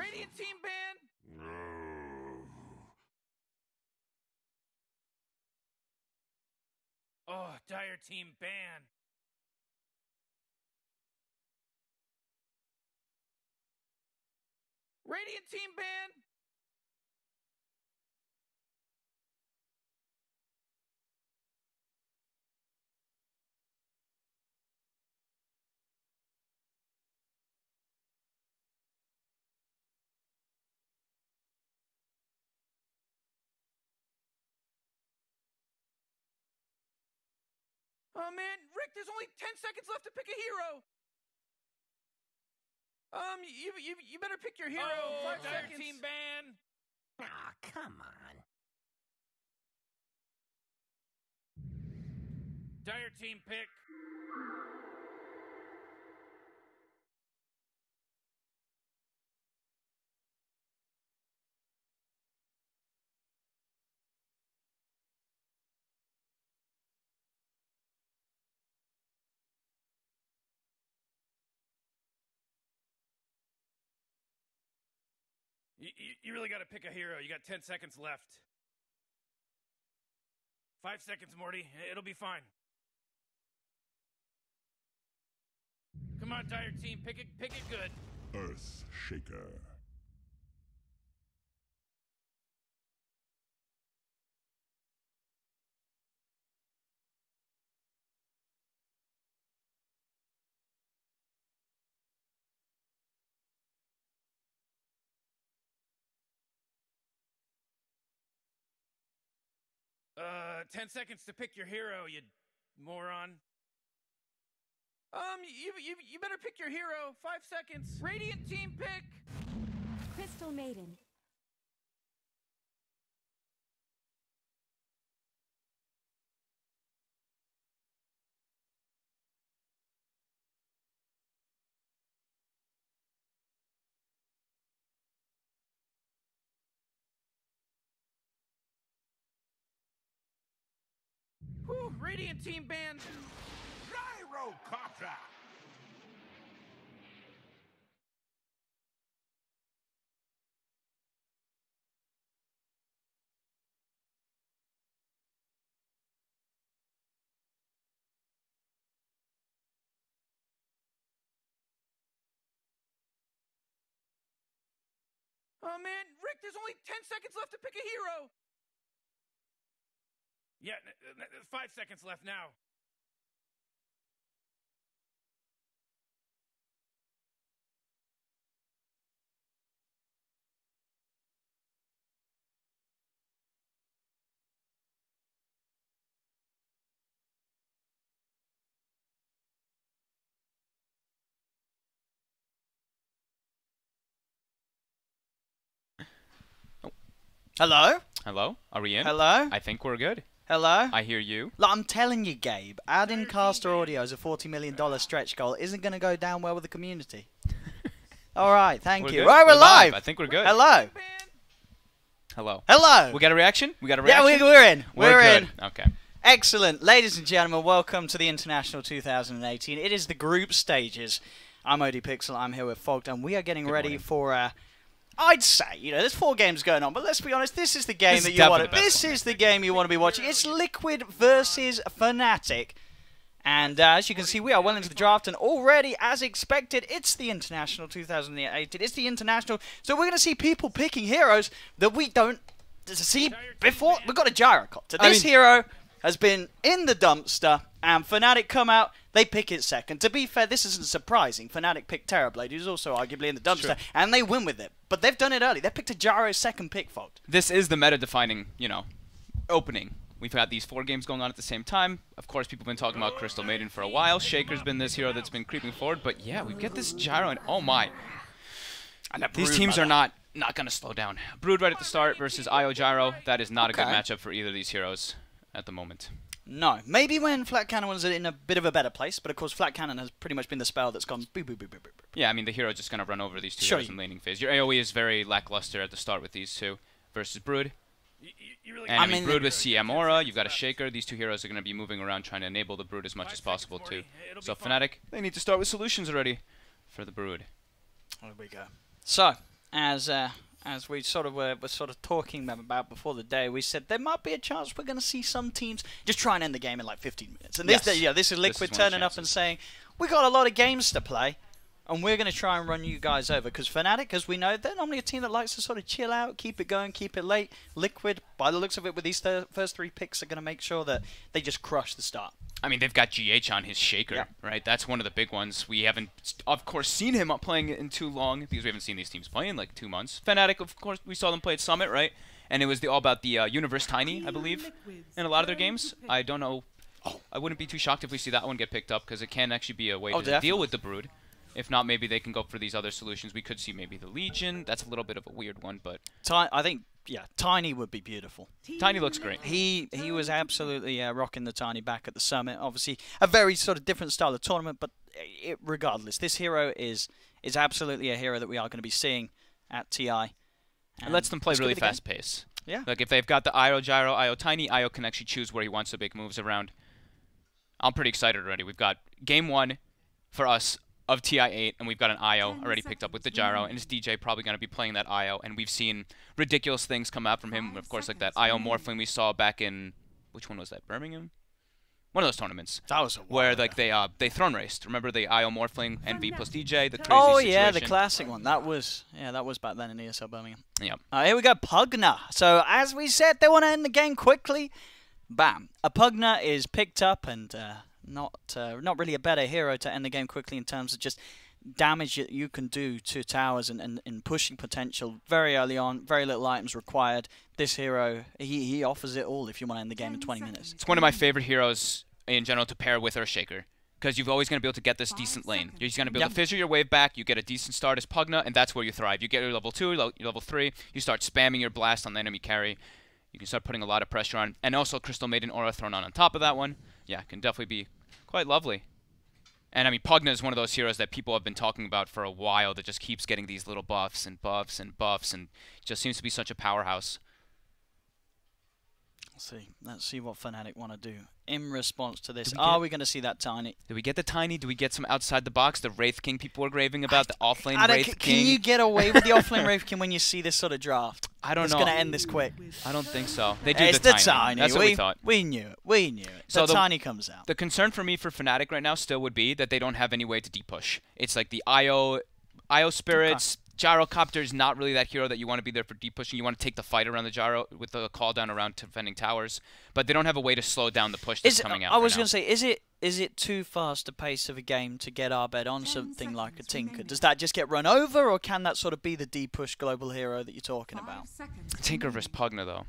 Radiant team ban! Oh, Dire team ban! Radiant team ban! Oh man, Rick, there's only 10 seconds left to pick a hero! You better pick your hero. Oh, 5 Dire seconds. team ban! Aw, come on. Dire team pick! You really gotta pick a hero. You got 10 seconds left. 5 seconds, Morty. It'll be fine. Come on, Dire team. Pick it good. Earth Shaker. Uh, 10 seconds to pick your hero, you moron. You better pick your hero. 5 seconds. Radiant team pick! Crystal Maiden. Whew, Radiant team banned. Gyrocopter. Oh man, Rick, there's only 10 seconds left to pick a hero. Yeah, 5 seconds left now. Hello? Hello? Are we in? Hello? I think we're good. Hello? I hear you. Look, I'm telling you, Gabe, adding caster audio as a $40 million stretch goal isn't going to go down well with the community. Alright, thank We're you. good? Right, we're live. I think we're good. Hello? Hello. Hello? We got a reaction? We got a Yeah, reaction? we're in. We're in. good. Okay. Excellent. Ladies and gentlemen, welcome to the International 2018. It is the group stages. I'm OD Pixel, I'm here with Fogged, and we are getting ready morning. for, I'd say, there's 4 games going on, but let's be honest, this is the game This that is you want definitely to, the best this one. is the game you want to be watching. It's Liquid versus Fnatic. And as you can see, we are well into the draft, and already, as expected, it's the International 2018. It's the International, so we're going to see people picking heroes that we don't see before. We've got a gyrocopter. This hero has been in the dumpster, and Fnatic come out, they pick it second. To be fair, this isn't surprising. Fnatic picked Terrorblade, who's also arguably in the dumpster, Sure. and they win with it. But they've done it early. They picked a Gyro second pick, Fogged. This is the meta-defining, opening. We've got these 4 games going on at the same time. Of course, people have been talking about Crystal Maiden for a while. Shaker's been this hero that's been creeping forward. But yeah, we get this Gyro, and oh my. These teams are not going to slow down. Brood right at the start versus IO Gyro. That is not a good Okay. matchup for either of these heroes at the moment. No. Maybe when Flat Cannon was in a bit of a better place, but of course Flat Cannon has pretty much been the spell that's gone boop, boop, boop, boop, boop. Yeah, I mean, the hero's just going to run over these two Sure. heroes in laning phase. Your AoE is very lackluster at the start with these two versus Brood. You really And I I mean, mean, Brood with CM Aura, you've got a Shaker. These two heroes are going to be moving around trying to enable the Brood as much as possible too. So Fnatic, they need to start with solutions already for the Brood. There we go. So, as we sort of were sort of talking about before the day, we said there might be a chance we're going to see some teams just try and end the game in like 15 minutes. And this is Liquid turning up and saying, we got a lot of games to play, and we're going to try and run you guys over. Because Fnatic, as we know, they're normally a team that likes to sort of chill out, keep it going, keep it late. Liquid, by the looks of it, with these first 3 picks, are going to make sure that they just crush the start. I mean, they've got GH on his Shaker, right? That's one of the big ones. We haven't, of course, seen him up playing it in too long because we haven't seen these teams play in like 2 months. Fnatic, of course, we saw them play at Summit, right? And it was all about the Universe Tiny, I believe, in a lot of their games. I don't know. I wouldn't be too shocked if we see that one get picked up because it can actually be a way to deal with the Brood. If not, maybe they can go for these other solutions. We could see maybe the Legion. That's a little bit of a weird one, but I think, yeah, Tiny would be beautiful. Tiny looks great. He was absolutely rocking the Tiny back at the Summit. Obviously, a very sort of different style of tournament, but regardless, this hero is absolutely a hero that we are going to be seeing at TI. It lets them play really fast pace. Yeah. Like if they've got the IO Gyro, IO Tiny, IO can actually choose where he wants to make moves around. I'm pretty excited already. We've got game 1 for us of TI8, and we've got an IO already picked up with the Gyro, and his DJ probably going to be playing that IO, and we've seen ridiculous things come out from him, of course, like that IO Morphling we saw back in, which one was that, Birmingham? One of those tournaments. That was where like they throne raced. Remember the IO Morphling, NV plus DJ, the crazy oh situation. yeah, the classic one. That was back then in ESL Birmingham. Yep. Here we go, Pugna. So as we said, they want to end the game quickly. Bam. A Pugna is picked up, and not really a better hero to end the game quickly in terms of just damage that you can do to towers and pushing potential very early on. Very little items required. This hero, he offers it all if you want to end the game in 20 minutes. It's one of my favorite heroes in general to pair with Earthshaker, because you're always going to be able to get this decent lane. You're just going to be able to fissure your wave back, you get a decent start as Pugna, and that's where you thrive. You get your level 2, your level 3, you start spamming your blast on the enemy carry. You can start putting a lot of pressure on, and also Crystal Maiden Aura thrown on top of that one. Yeah, can definitely be quite lovely. And I mean, Pugna is one of those heroes that people have been talking about for a while that just keeps getting these little buffs and buffs and buffs, and just seems to be such a powerhouse. Let's see what Fnatic want to do in response to this. Are we going to see that Tiny? Do we get the Tiny? Do we get some outside the box? The Wraith King people are raving about, the offlane Wraith King. Can you get away with the offlane Wraith King when you see this sort of draft? I don't know. It's going to end this quick. I don't think so. They do it's the Tiny. That's what we thought. We knew it. We knew it. So the Tiny comes out. The concern for me for Fnatic right now still would be that they don't have any way to deep-push. It's like the IO Spirits. Gyrocopter is not really that hero that you want to be there for deep pushing. You want to take the fight around the Gyro with the call down around defending towers, but they don't have a way to slow down the push that's coming out. I was going to say, is it too fast a pace of a game to get Arbed on something like a Tinker? Does that just get run over, or can that sort of be the deep push global hero that you're talking about? Tinker versus Pugna though.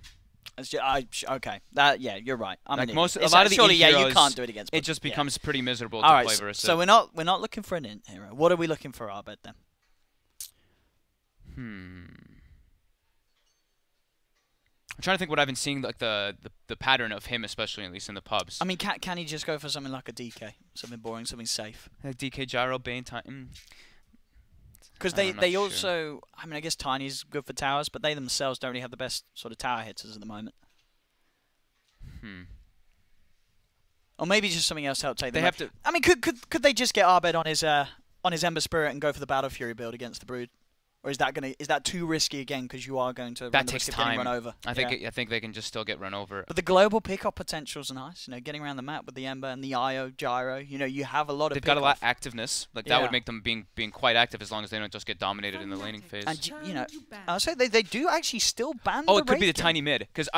Okay, yeah, you're right. I mean, a lot of the surely, heroes, you can't do it against. It just becomes pretty miserable to play versus. So we're not looking for an int hero. What are we looking for Arbed then? I'm trying to think what I've been seeing, like the pattern of him, especially at least in the pubs. I mean, can he just go for something like a DK, something boring, something safe? DK Gyro Bane time. Because they also, I mean, I guess Tiny's good for towers, but they themselves don't really have the best sort of tower hitters at the moment. Or maybe just something else to help take them. I mean, could they just get Arbed on his Ember Spirit and go for the Battle Fury build against the Brood? Or is that too risky again because you are going to run the risk of getting run over? I think they can just still get run over. But the global pickup potential is nice. You know, getting around the map with the Ember and the IO Gyro. You know, you have a lot of. They've got a lot of activeness. Like that would make them being quite active as long as they don't just get dominated in the laning phase. And you know, I'll say they do actually still ban. Oh, it could be the Tiny mid because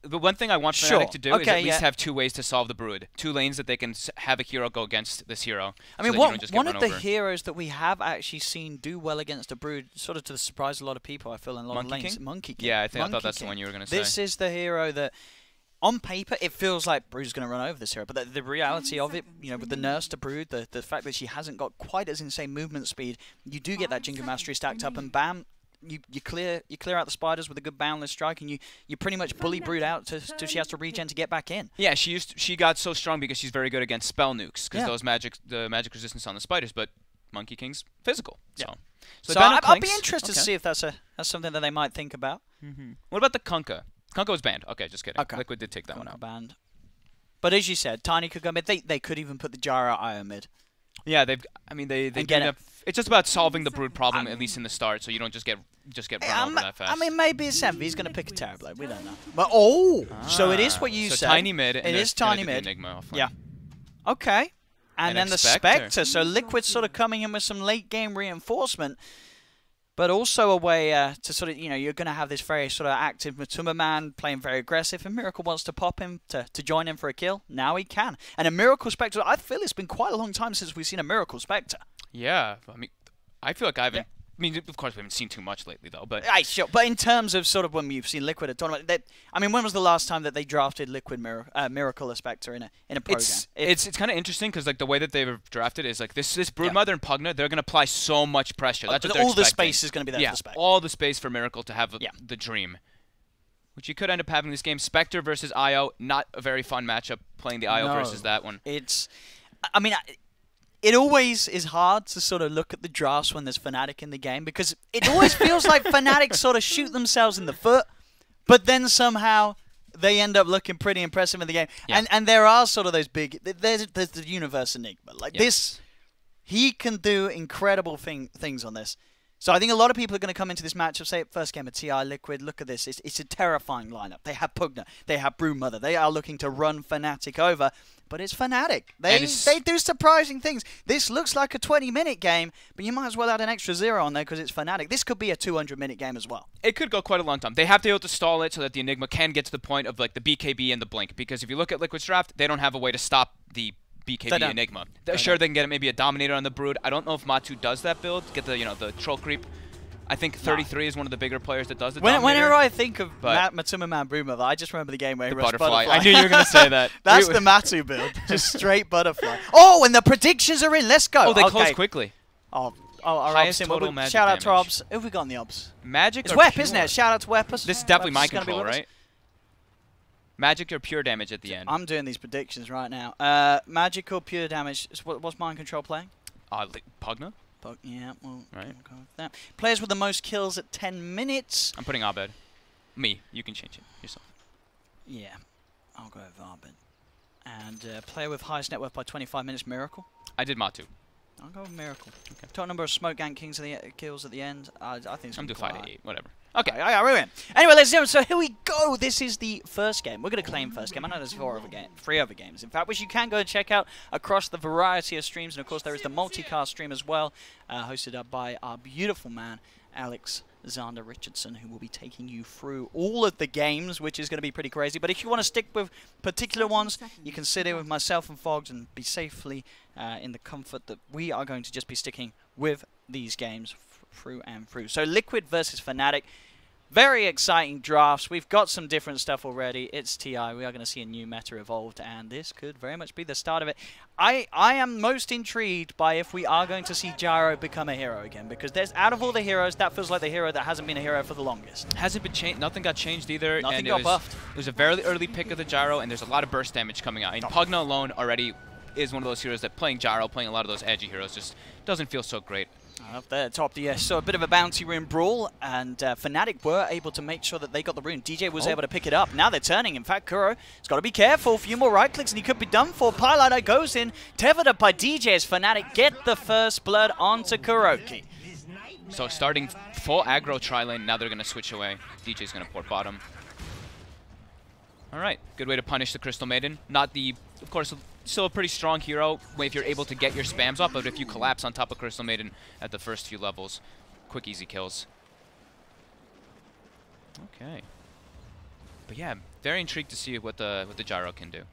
the one thing I want Fnatic to do is at least have 2 ways to solve the Brood. 2 lanes that they can have a hero go against this hero. I mean, one of the heroes that we have actually seen do well against a Brood, sort of to the surprise of a lot of people, I feel, in a lot of lanes. Monkey King. Yeah, I thought that's the one you were going to say. This is the hero that, on paper, it feels like Brood's going to run over this hero, but the reality of it, you know, with the nurse to Brood, the fact that she hasn't got quite as insane movement speed, you do get that Jingle Mastery stacked up, and bam, you clear out the spiders with a good boundless strike, and you pretty much bully Brood out till she has to regen to get back in. Yeah, she got so strong because she's very good against spell nukes, because the magic resistance on the spiders, but Monkey King's physical. So I'll be interested to see if that's something that they might think about. What about the Kunkka? Kunkka was banned. Okay, just kidding. Okay. Liquid did take that one out. Banned. But as you said, Tiny could go mid. They could even put the Gyro IO mid. Yeah, I mean, they get it. It's just about solving the Brood problem, at least in the start, so you don't just get run over that fast. I mean, maybe it's Envy. He's going to pick a Terrorblade. We don't know. But so it is what you so said. Tiny mid. It is tiny mid. Yeah. Okay. And then the Spectre. So Liquid sort of coming in with some late game reinforcement, but also a way to sort of, you're going to have this very sort of active Matuma man playing very aggressive, and Miracle wants to pop him to join him for a kill. Now he can. And a Miracle Spectre, I feel it's been quite a long time since we've seen a Miracle Spectre. Yeah, I mean, I feel like I haven't. Yeah. I mean, of course, we haven't seen too much lately, though. But sure. But in terms of sort of when you've seen Liquid at tournament, when was the last time that they drafted Liquid Miracle or Spectre in a pro game? It's kind of interesting because like the way that they've drafted is like this Broodmother and Pugna, they're going to apply so much pressure. That's what they're all expecting. The space is going to be there for the Spectre. All the space for Miracle to have the dream, which you could end up having this game. Spectre versus IO, not a very fun matchup. Playing the IO versus that one. It always is hard to sort of look at the drafts when there's Fnatic in the game, because it always feels like Fnatic sort of shoot themselves in the foot, but then somehow they end up looking pretty impressive in the game. Yeah. And there are sort of those big... There's the Universe Enigma. Like this, he can do incredible things on this. So I think a lot of people are going to come into this matchup, say, first game of TI Liquid, look at this. It's a terrifying lineup. They have Pugna. They have Broodmother. They are looking to run Fnatic over. But it's Fnatic. They do surprising things. This looks like a 20-minute game, but you might as well add an extra 0 on there because it's Fnatic. This could be a 200-minute game as well. It could go quite a long time. They have to be able to stall it so that the Enigma can get to the point of like the BKB and the Blink. Because if you look at Liquid's draft, they don't have a way to stop the BKB Enigma. Sure, they can get maybe a Dominator on the Brood. I don't know if Matu does that build. Get the the Troll Creep. I think 33 is one of the bigger players that does it. Whenever I think of Matuma Man Broodmother, I just remember the game where he rushed Butterfly. I knew you were going to say that. That's the Matu build. Just straight Butterfly. Oh, and the predictions are in. Let's go. Oh, they closed quickly. Our Ops team. Shout out to Ops. Who have we got in the Ops? Magic It's Wep, isn't it? Shout out to Wep. This is definitely Mind Control, right? Magic or pure damage at the end? I'm doing these predictions right now. Magic or pure damage. What's Mind Control playing? Pugna. Yeah, well, right. Go with that. Players with the most kills at 10 minutes. I'm putting Abed. Me. You can change it yourself. Yeah, I'll go with Abed. And player with highest net worth by 25 minutes, Miracle. I did Matu. I'll go with Miracle. Okay. Total number of smoke gank kings at the kills at the end. I think it's I'm doing 5 to 8, whatever. Okay, we win. Anyway, ladies and gentlemen, so here we go. This is the first game. We're going to claim first game. I know there's 3 other games, in fact, which you can go and check out across the variety of streams. And, of course, there is the multicast stream as well, hosted up by our beautiful man, Alexander Richardson, who will be taking you through all of the games, which is going to be pretty crazy. But if you want to stick with particular ones, you can sit here with myself and Fogs and be safely in the comfort that we are going to just be sticking with these games through and through. So Liquid versus Fnatic. Very exciting drafts. We've got some different stuff already. It's TI. We are going to see a new meta evolved, and this could very much be the start of it. I am most intrigued by if we are going to see Gyro become a hero again, because there's out of all the heroes, that feels like the hero that hasn't been a hero for the longest. Hasn't been changed. Nothing got changed either. Nothing got buffed. It was a very early pick of the Gyro, and there's a lot of burst damage coming out. I mean, Pugna alone already is one of those heroes that playing Gyro, playing a lot of those edgy heroes, just doesn't feel so great. Up there at top, yes. So a bit of a bounty rune brawl, and Fnatic were able to make sure that they got the rune. DJ was able to pick it up. Now they're turning. In fact, Kuro has got to be careful. A few more right clicks and he could be done for. Pielighter goes in, tethered up by DJ as Fnatic get the first blood onto Kuroki. So starting full aggro tri-lane, now they're going to switch away. DJ's going to port bottom. All right, good way to punish the Crystal Maiden. Not the, of course, still a pretty strong hero if you're able to get your spams off, but if you collapse on top of Crystal Maiden at the first few levels, quick, easy kills. Okay. But yeah, very intrigued to see what the Gyro can do.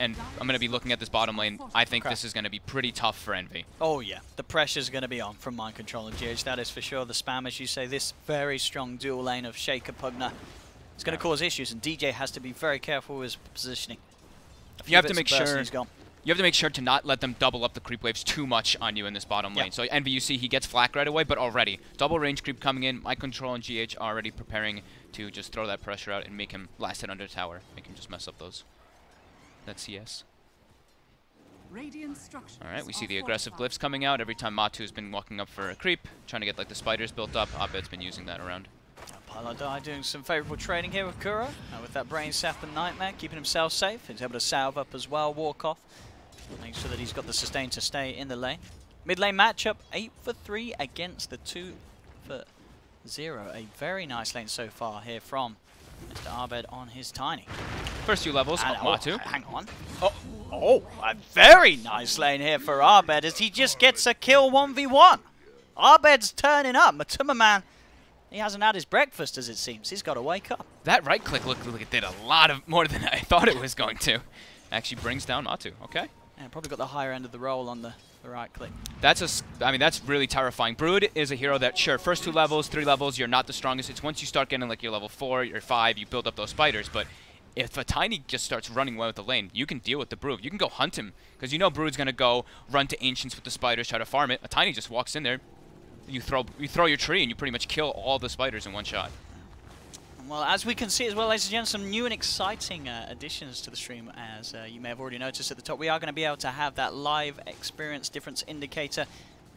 And I'm going to be looking at this bottom lane. I think this is going to be pretty tough for Envy. Oh yeah, the pressure's going to be on from Mind Control and GH, that is for sure. The spam, as you say, this very strong dual lane of Shaker Pugna. It's going to cause issues, and DJ has to be very careful with his positioning. You have to make sure to not let them double up the creep waves too much on you in this bottom lane. So Envy, you see he gets flak right away, but already double range creep coming in. Mind Control and GH already preparing to just throw that pressure out and make him last hit under tower. Make him just mess up that CS. Alright, we see the aggressive glyphs coming out. Every time Matu's been walking up for a creep, trying to get like the spiders built up. Abed's been using that around. Pielighter doing some favourable trading here with Kuro. With that Brain Sap and Nightmare, keeping himself safe. He's able to salve up as well, walk off. Make sure that he's got the sustain to stay in the lane. Mid lane matchup, 8 for 3 against the 2 for 0. A very nice lane so far here from Mr. Abed on his Tiny. First few levels of Matu. Hang on. Oh, a very nice lane here for Abed as he just gets a kill 1v1. Abed's turning up. Matuma, he hasn't had his breakfast as it seems. He's got to wake up. That right click looked like it did a lot of more than I thought it was going to. Actually brings down Matu. Okay. Yeah, probably got the higher end of the roll on the right click. That's that's really terrifying. Brood is a hero that, sure, first 2 levels, 3 levels, you're not the strongest. It's once you start getting like your level 4, your 5, you build up those spiders. But if a Tiny just starts running away with the lane, you can deal with the Brood. You can go hunt him, because you know Brood's going to go run to Ancients with the spiders, try to farm it. A Tiny just walks in there, you throw your tree, and you pretty much kill all the spiders in one shot. Well, as we can see as well, ladies and gentlemen, some new and exciting additions to the stream. As you may have already noticed at the top, we are going to be able to have that live experience difference indicator.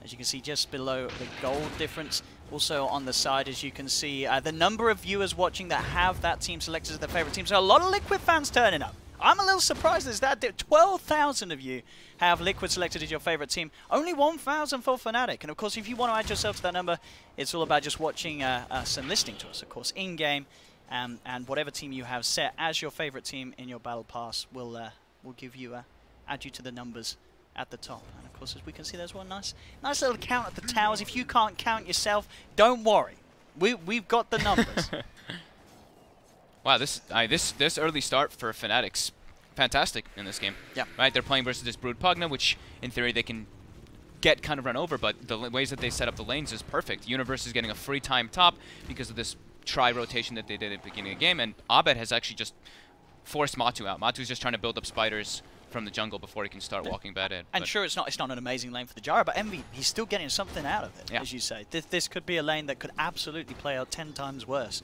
As you can see just below the gold difference. Also on the side, as you can see, the number of viewers watching that have that team selected as their favorite team. So a lot of Liquid fans turning up. I'm a little surprised there's that. 12,000 of you have Liquid selected as your favorite team. Only 1,000 for Fnatic. And of course, if you want to add yourself to that number, it's all about just watching us and listening to us, of course, in-game. And whatever team you have set as your favorite team in your battle pass will give you add you to the numbers at the top. And of course, as we can see, there's one nice little count at the towers. If you can't count yourself, don't worry. We've got the numbers. Wow, this early start for Fnatic's fantastic in this game. Yeah. Right, they're playing versus this Brood Pugna, which in theory they can get kind of run over, but the ways that they set up the lanes is perfect. Universe is getting a free time top because of this tri-rotation that they did at the beginning of the game, and Abed has actually just forced Matu out. Matu's just trying to build up spiders from the jungle before he can start walking bad in. And sure, it's not an amazing lane for the Gyro, but Envy, he's still getting something out of it, yeah, as you say. This could be a lane that could absolutely play out 10 times worse.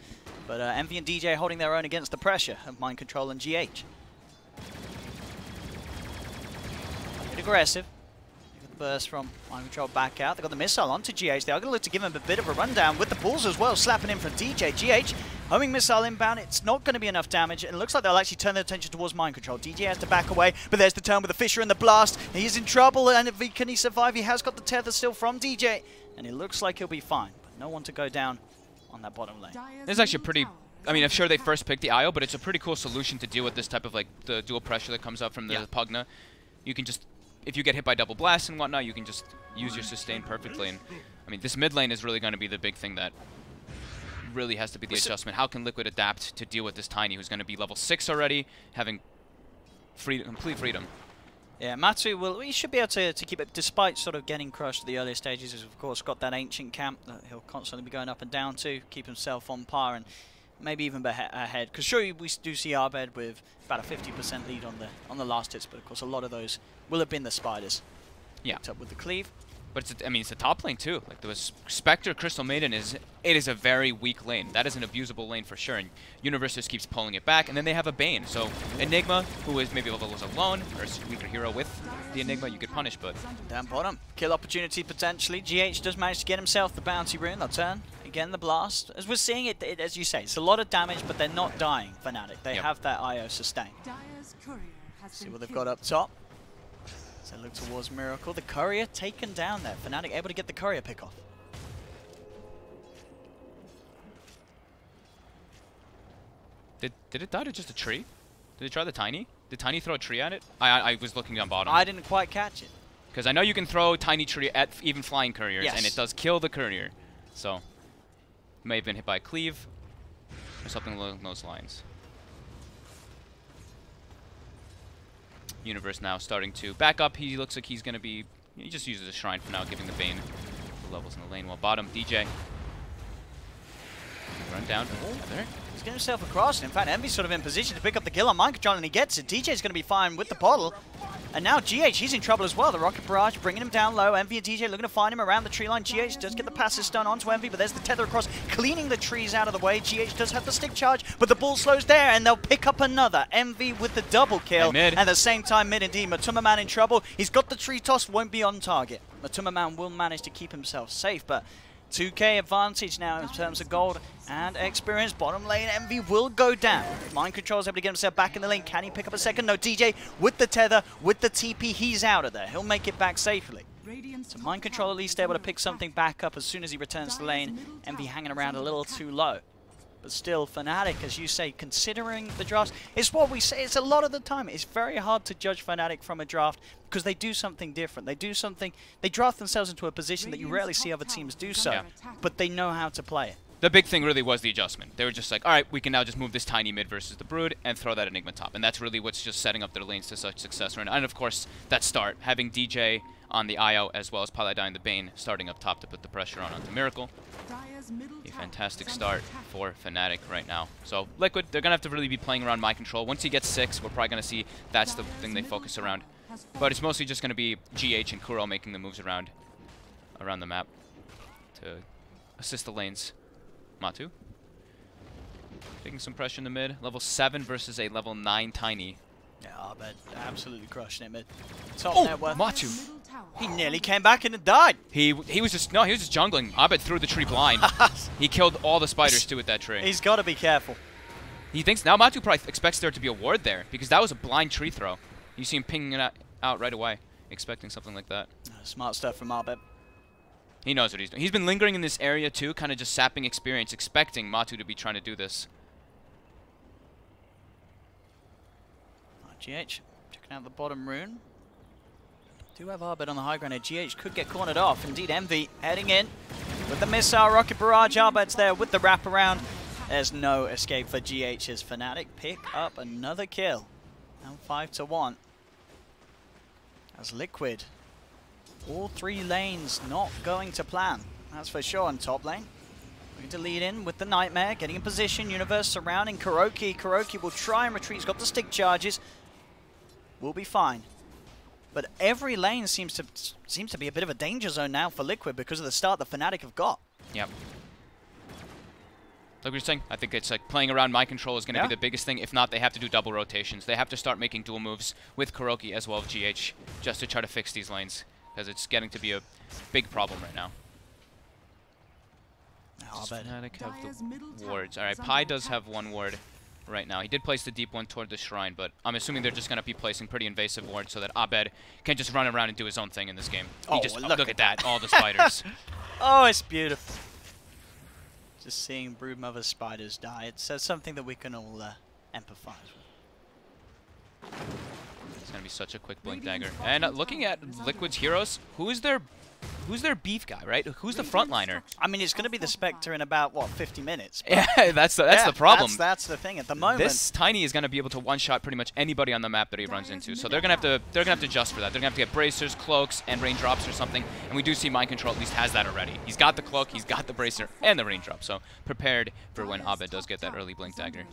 But Envy and DJ holding their own against the pressure of Mind Control and GH. A bit aggressive. Burst from Mind Control back out. They got the missile onto GH. They are going to look to give him a bit of a rundown with the balls as well, slapping in from DJ. GH, homing missile inbound. It's not going to be enough damage. It looks like they'll actually turn their attention towards Mind Control. DJ has to back away, but there's the turn with the Fissure and the blast. He's in trouble, and can he survive? He has got the tether still from DJ, and it looks like he'll be fine. But no one to go down on that bottom lane. This is actually pretty... I mean, I'm sure they first picked the IO, but it's a pretty cool solution to deal with this type of, like, the dual pressure that comes up from the Pugna. You can just... If you get hit by double blasts and whatnot, you can just use your sustain perfectly. And I mean, this mid lane is really going to be the big thing that really has to be the adjustment. How can Liquid adapt to deal with this Tiny, who's going to be level 6 already, having complete freedom? Yeah, Matu he should be able to keep it, despite sort of getting crushed at the earlier stages. He's of course got that ancient camp that he'll constantly be going up and down to, keep himself on par and maybe even ahead. Because sure, we do see Abed with about a 50% lead on the last hits, but of course a lot of those will have been the spiders. Yeah. Up with the cleave. But it's a top lane too. Like the Spectre Crystal Maiden is a very weak lane. That is an abusable lane for sure. And Universe just keeps pulling it back. And then they have a Bane. So Enigma, who is maybe was alone or a weaker hero with the Enigma, you could punish. But down bottom, kill opportunity potentially. GH does manage to get himself the bounty rune. They'll turn again the blast. As we're seeing it, as you say, it's a lot of damage, but they're not dying. Fnatic, they have that IO sustain. See what they've got up top. So look towards Miracle. The courier taken down there. Fnatic able to get the courier pick off. Did it die to just a tree? Did it try the Tiny? Did Tiny throw a tree at it? I was looking down bottom. I didn't quite catch it. Because I know you can throw Tiny tree at even flying couriers, and it does kill the courier. So, may have been hit by a cleave or something along those lines. Universe now starting to back up. He looks like he's going to be... He just uses a Shrine for now, giving the Bane the levels in the lane. While bottom, DJ. Run down. Oh, there. He's getting himself across. In fact, Envy's sort of in position to pick up the kill on Mind Control, and he gets it. DJ's going to be fine with the bottle. And now GH, he's in trouble as well. The Rocket Barrage bringing him down low. Envy and DJ looking to find him around the tree line. GH does get the passive stun onto Envy, but there's the tether across, cleaning the trees out of the way. GH does have the stick charge, but the ball slows there, and they'll pick up another. Envy with the double kill. And at the same time, mid indeed. Matuma in trouble. He's got the tree toss, won't be on target. Matuma will manage to keep himself safe, but 2k advantage now in terms of gold and experience. Bottom lane, Envy will go down. Mind Control's able to get himself back in the lane. Can he pick up a second? No, DJ with the tether, with the TP, he's out of there. He'll make it back safely. So Mind Control at least able to pick something back up as soon as he returns to the lane. Envy hanging around a little too low. But still, Fnatic, as you say, considering the drafts, it's what we say. It's a lot of the time. It's very hard to judge Fnatic from a draft because they do something different. They draft themselves into a position that you rarely see other teams do so, but they know how to play it. The big thing really was the adjustment. They were just like, all right, we can now just move this tiny mid versus the Brood and throw that Enigma top. And that's really what's just setting up their lanes to such success right now. And of course, that start, having DJ on the IO as well as Paladin the Bane starting up top to put the pressure on onto Miracle. A fantastic start for Fnatic right now. So Liquid, they're going to have to really be playing around Mind Control. Once he gets 6, we're probably going to see that's the thing they focus around. But it's mostly just going to be GH and Kuro making the moves around the map to assist the lanes. Matu taking some pressure in the mid. Level 7 versus a level 9 Tiny. Yeah, Abed absolutely crushing it mid. Top net worth. Matu. He nearly came back and died. He was just jungling. Abed threw the tree blind. He killed all the spiders too with that tree. He's got to be careful. He thinks now Matu probably expects there to be a ward there because that was a blind tree throw. You see him pinging it out right away, expecting something like that. Smart stuff from Abed. He knows what he's doing. He's been lingering in this area too, kind of just sapping experience, expecting Matu to be trying to do this. GH checking out the bottom rune. Do have Arbed on the high ground here. GH could get cornered off. Indeed, Envy heading in with the missile rocket barrage. Arbed's there with the wraparound. There's no escape for GH as Fnatic pick up another kill. Now 5-1. As Liquid, all 3 lanes not going to plan. That's for sure on top lane. Going to lead in with the Nightmare, getting in position. Universe surrounding Kuroki. Kuroki will try and retreat. He's got the stick charges. Will be fine. But every lane seems to be a bit of a danger zone now for Liquid because of the start that Fnatic have got. Yep. Like we were saying, I think it's like playing around Mind Control is going to be the biggest thing. If not, they have to do double rotations. They have to start making dual moves with Kuroki as well as GH just to try to fix these lanes because it's getting to be a big problem right now. Fnatic have the wards. Alright, Pi does have 1 ward right now. He did place the deep one toward the shrine, but I'm assuming they're just going to be placing pretty invasive wards so that Abed can just run around and do his own thing in this game. Oh, look at that. All the spiders. Oh, it's beautiful. Just seeing Broodmother's spiders die, it says something that we can all empathize with. It's going to be such a quick blink dagger. And looking at Liquid's heroes, who's their beef guy, right? Who's the frontliner? I mean, it's going to be the Spectre in about, what, 50 minutes? Yeah, that's the problem. That's the thing at the moment. This Tiny is going to be able to one-shot pretty much anybody on the map that he runs into. So they're going to have to adjust for that. They're going to have to get bracers, cloaks, and raindrops or something. And we do see Mind Control at least has that already. He's got the cloak, he's got the bracer, and the raindrop. So prepared for when Abed does get that early blink dagger.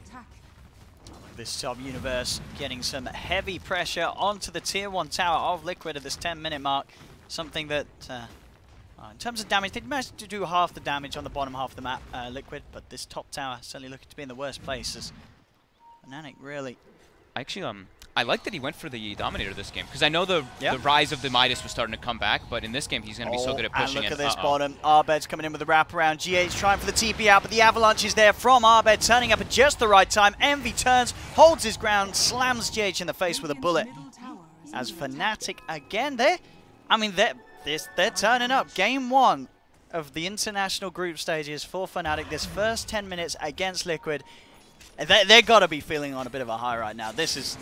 This sub-universe getting some heavy pressure onto the tier 1 tower of Liquid at this 10-minute mark. Something that, in terms of damage, they managed to do half the damage on the bottom half of the map, Liquid, but this top tower certainly looking to be in the worst places. Fnatic really... Actually, I like that he went for the Dominator this game, because I know the rise of the Midas was starting to come back, but in this game he's going to be so good at pushing and it. Look at this bottom. Arbed's coming in with the wraparound. GH trying for the TP out, but the Avalanche is there from Arbed, turning up at just the right time. Envy turns, holds his ground, slams GH in the face with a bullet. As Fnatic again, they're turning up. Game 1 of the international group stages for Fnatic. This first 10 minutes against Liquid. They've got to be feeling on a bit of a high right now. This is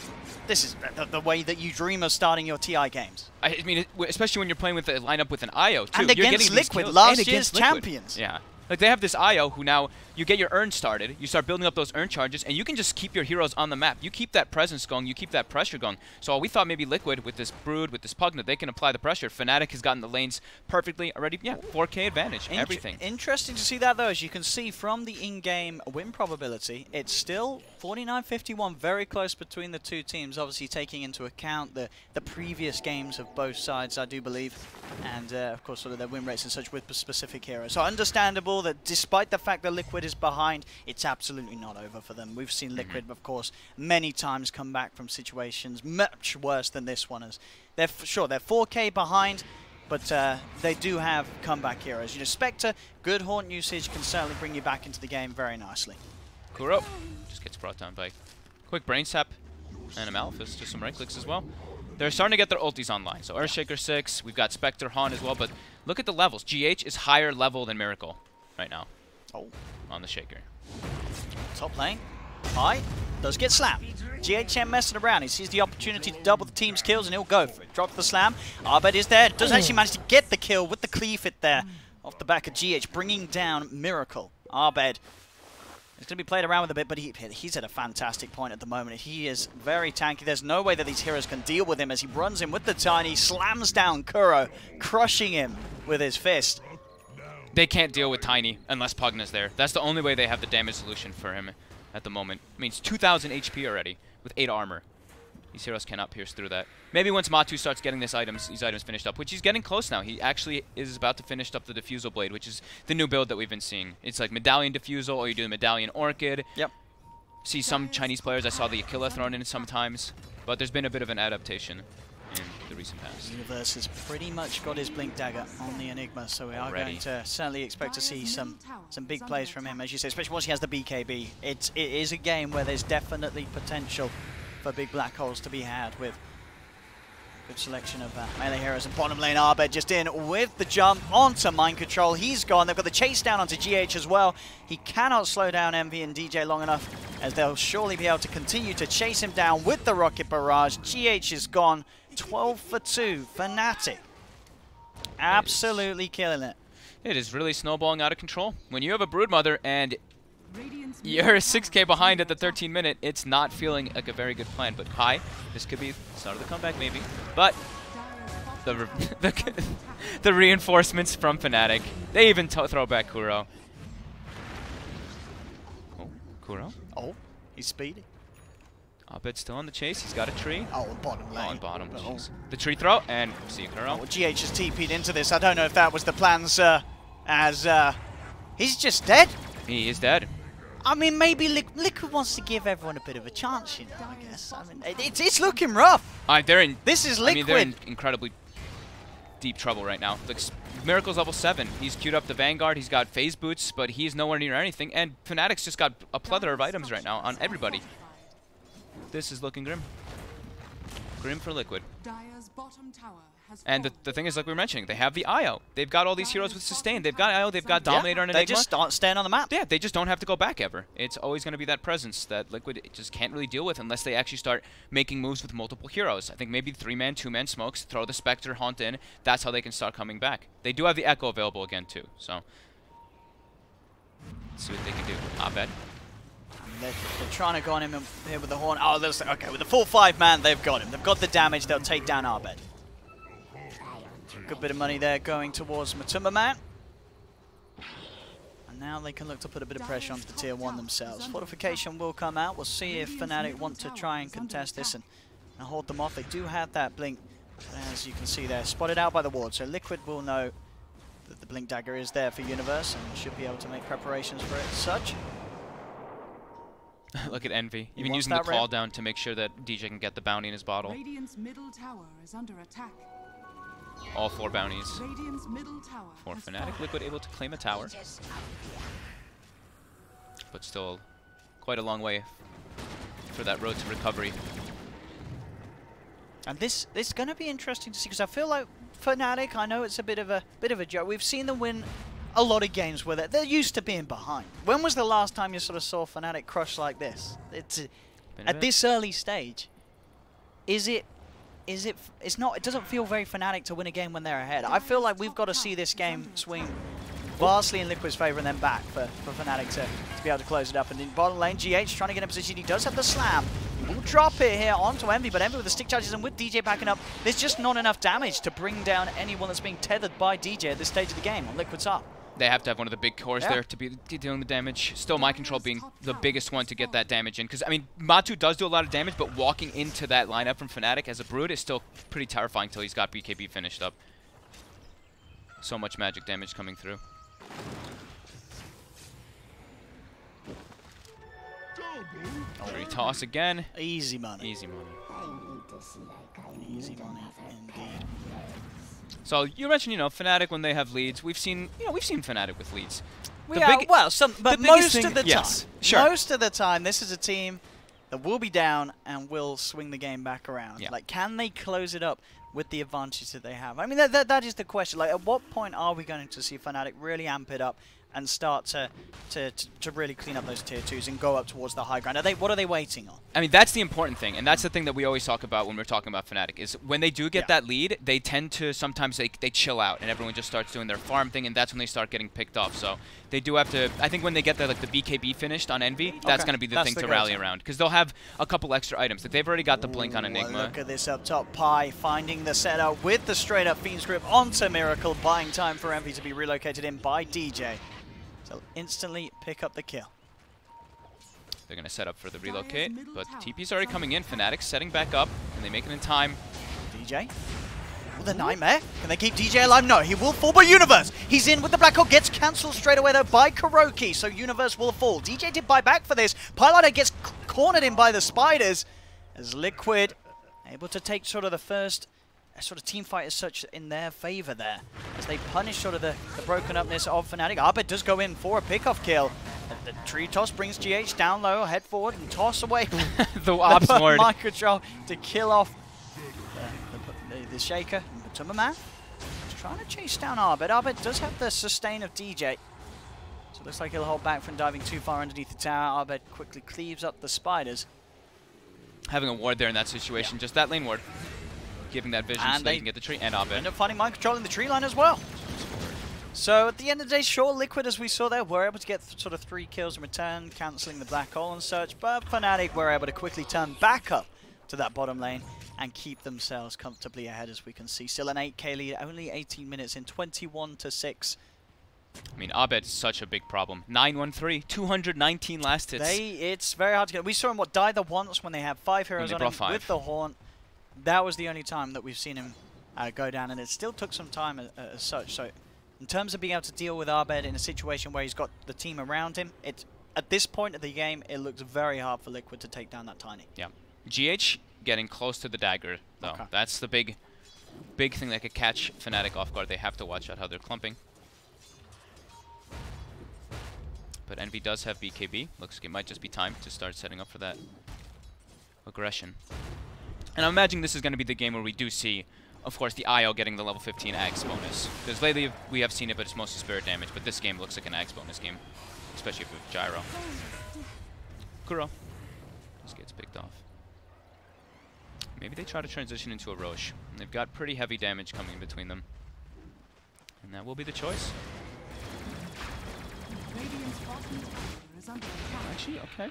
the way that you dream of starting your TI games. I mean, especially when you're playing with a lineup with an IO, too. And against Liquid, last year's champions. Yeah. Like, they have this IO who now, you get your urn started, you start building up those urn charges, and you can just keep your heroes on the map. You keep that presence going, you keep that pressure going. So we thought maybe Liquid, with this Brood, with this Pugna, they can apply the pressure. Fnatic has gotten the lanes perfectly already. Yeah, 4K advantage, everything. Interesting to see that, though. As you can see from the in-game win probability, it's still 49-51, very close between the two teams, obviously taking into account the previous games of both sides, I do believe, and, of course, sort of their win rates and such with specific heroes. So understandable that despite the fact that Liquid is behind, it's absolutely not over for them. We've seen Liquid, of course, many times come back from situations much worse than this one. As they're 4K behind, but they do have comeback heroes. You know, Spectre, good Haunt usage can certainly bring you back into the game very nicely. Kuro just gets brought down by quick brain sap and a Malphus, just some right clicks as well. They're starting to get their ultis online. So Earthshaker 6, we've got Spectre, Haunt as well, but look at the levels. GH is higher level than Miracle right now on the Shaker. Top lane, high, does get slammed. GHM messing around, he sees the opportunity to double the team's kills and he'll go for it. Drop the slam, Arbed is there, does actually manage to get the kill with the cleave hit there off the back of GH, bringing down Miracle. Arbed is going to be played around with a bit, but he's at a fantastic point at the moment. He is very tanky. There's no way that these heroes can deal with him as he runs in with the Tiny, slams down Kuro, crushing him with his fist. They can't deal with Tiny unless Pugna's there. That's the only way they have the damage solution for him at the moment. I mean, it's 2,000 HP already with 8 armor. These heroes cannot pierce through that. Maybe once Matu starts getting these items finished up, which he's getting close now. He actually is about to finish up the Diffusal Blade, which is the new build that we've been seeing. It's like Medallion Diffusal, or you do the Medallion Orchid. Yep. See some Chinese players, I saw the Aquila thrown in sometimes, but there's been a bit of an adaptation in the recent past. Universe has pretty much got his Blink Dagger on the Enigma, so we are going to certainly expect to see some big plays from him, as you say, especially once he has the BKB. It is a game where there's definitely potential for big black holes to be had with good selection of melee heroes. And bottom lane, Arbed just in with the jump onto Mind Control. He's gone. They've got the chase down onto GH as well. He cannot slow down Envy and DJ long enough, as they'll surely be able to continue to chase him down with the Rocket Barrage. GH is gone. 12 for 2. Fnatic absolutely killing it. It is really snowballing out of control. When you have a Broodmother and you're 6k behind at the 13 minute, it's not feeling like a very good plan. But hi, this could be the start of the comeback maybe. But the reinforcements from Fnatic, they even throw back Kuro. Oh, Kuro. Oh, he's speedy. Abed still on the chase. He's got a tree. Oh, bottom lane. On bottom. Oh. The tree throw, and see Kuro. Oh, GH has TP'd into this. I don't know if that was the plan, sir, as he's just dead. He is dead. I mean, maybe Liquid wants to give everyone a bit of a chance, you know, I guess. I mean, it's looking rough. This is Liquid. I mean, they're in incredibly deep trouble right now. Like, Miracle's level 7. He's queued up the Vanguard. He's got phase boots, but he's nowhere near anything. And Fnatic's just got a plethora of items right now on everybody. This is looking grim. Grim for Liquid. And the thing is, like we were mentioning, they have the IO. They've got all these heroes with sustain. They've got IO, they've got Dominator and Enigma. They just don't stand on the map. Yeah, they just don't have to go back ever. It's always going to be that presence that Liquid just can't really deal with unless they actually start making moves with multiple heroes. I think maybe 3-man, 2-man smokes, throw the Spectre, Haunt in. That's how they can start coming back. They do have the Echo available again, too. So, let's see what they can do. Abed. They're trying to go on him here with the Horn. Oh, okay, with the full 5-man, they've got him. They've got the damage. They'll take down Arbed. Good bit of money there going towards Matumba Man. And now they can look to put a bit of pressure onto the tier 1 themselves. Fortification will come out. We'll see if Fnatic want to try and contest this and hold them off. They do have that blink, as you can see there, spotted out by the ward. So Liquid will know that the Blink Dagger is there for Universe and should be able to make preparations for it as such. Look at Envy. Even using the call down to make sure that DJ can get the bounty in his bottle. Radiant's middle tower is under attack. All 4 bounties Radiant's middle tower for Fnatic. Liquid able to claim a tower. But still quite a long way for that road to recovery. And this is going to be interesting to see, because I feel like Fnatic, I know it's a bit of a joke. We've seen them win a lot of games where they're used to being behind. When was the last time you sort of saw Fnatic crush like this? It's at this early stage. It doesn't feel very Fnatic to win a game when they're ahead. I feel like we've got to see this game swing vastly in Liquid's favor and then back for Fnatic to be able to close it up. And in bottom lane, GH trying to get in position. He does have the slam. He will drop it here onto Envy, but Envy with the stick charges and with DJ backing up, there's just not enough damage to bring down anyone that's being tethered by DJ at this stage of the game on Liquid's up. They have to have one of the big cores there to be dealing the damage. Still, Mind Control being the biggest one to get that damage in. Because, I mean, Matu does do a lot of damage, but walking into that lineup from Fnatic as a Brood is still pretty terrifying until he's got BKB finished up. So much magic damage coming through. Tree toss again. Easy money. Easy money. Easy money indeed. So you mentioned, Fnatic when they have leads. We've seen Fnatic with leads. But most of the time, yes, sure. most of the time, this is a team that will be down and will swing the game back around. Yeah. Like, can they close it up with the advantage that they have? I mean, that is the question. Like, at what point are we going to see Fnatic really amp it up and start to really clean up those tier 2s and go up towards the high ground? What are they waiting on? I mean, that's the important thing, and that's the thing that we always talk about when we're talking about Fnatic, is when they do get that lead, they tend to sometimes they chill out, and everyone just starts doing their farm thing, and that's when they start getting picked off. So they do have to, I think when they get the BKB finished on Envy, that's going to be the thing to rally around, because they'll have a couple extra items. Like, they've already got the Blink on Enigma. Look at this up top. Pi finding the setup with the straight-up Fiend's Grip onto Miracle, buying time for Envy to be relocated in by DJ. They'll instantly pick up the kill. They're going to set up for the relocate, but the TP's already coming in. Fnatic setting back up, and they make it in time. DJ? Oh, the Nightmare? Can they keep DJ alive? No, he will fall by Universe. He's in with the Black Hole, gets cancelled straight away though by Kuroki, so Universe will fall. DJ did buy back for this. Piloter gets cornered in by the Spiders, as Liquid able to take sort of the first team fight as such in their favor there, as they punish sort of the broken upness of Fnatic. Arbet does go in for a pickoff kill. The tree toss brings GH down low, head forward and toss away the ops ward. Mind control to kill off the Shaker. Matuma Man trying to chase down Arbet. Arbet does have the sustain of DJ, so it looks like he'll hold back from diving too far underneath the tower. Arbet quickly cleaves up the Spiders. Having a ward there in that situation, just that lane ward. Giving that vision so they can get the tree, and Arbet. End up finding mind control in the tree line as well. So at the end of the day, sure, Liquid, as we saw there, were able to get sort of 3 kills in return, cancelling the black hole and such, but Fnatic were able to quickly turn back up to that bottom lane and keep themselves comfortably ahead, as we can see. Still an 8k lead, only 18 minutes in, 21-6. I mean, Arbet's such a big problem. 913, 219 last hits. It's very hard to get. We saw him die the once when they had 5 heroes on him with the Haunt. That was the only time that we've seen him go down, and it still took some time as such. So in terms of being able to deal with Arbet in a situation where he's got the team around him, at this point of the game, it looks very hard for Liquid to take down that Tiny. Yeah. GH getting close to the dagger, though. Okay. That's the big thing that could catch Fnatic off guard. They have to watch out how they're clumping. But Envy does have BKB. Looks like it might just be time to start setting up for that aggression. And I'm imagining this is going to be the game where we do see, of course, the IO getting the level 15 Axe bonus. Because lately we have seen it, but it's mostly spirit damage. But this game looks like an Axe bonus game, especially with Gyro. Kuro just gets picked off. Maybe they try to transition into a Roche. They've got pretty heavy damage coming in between them. And that will be the choice. Actually, okay.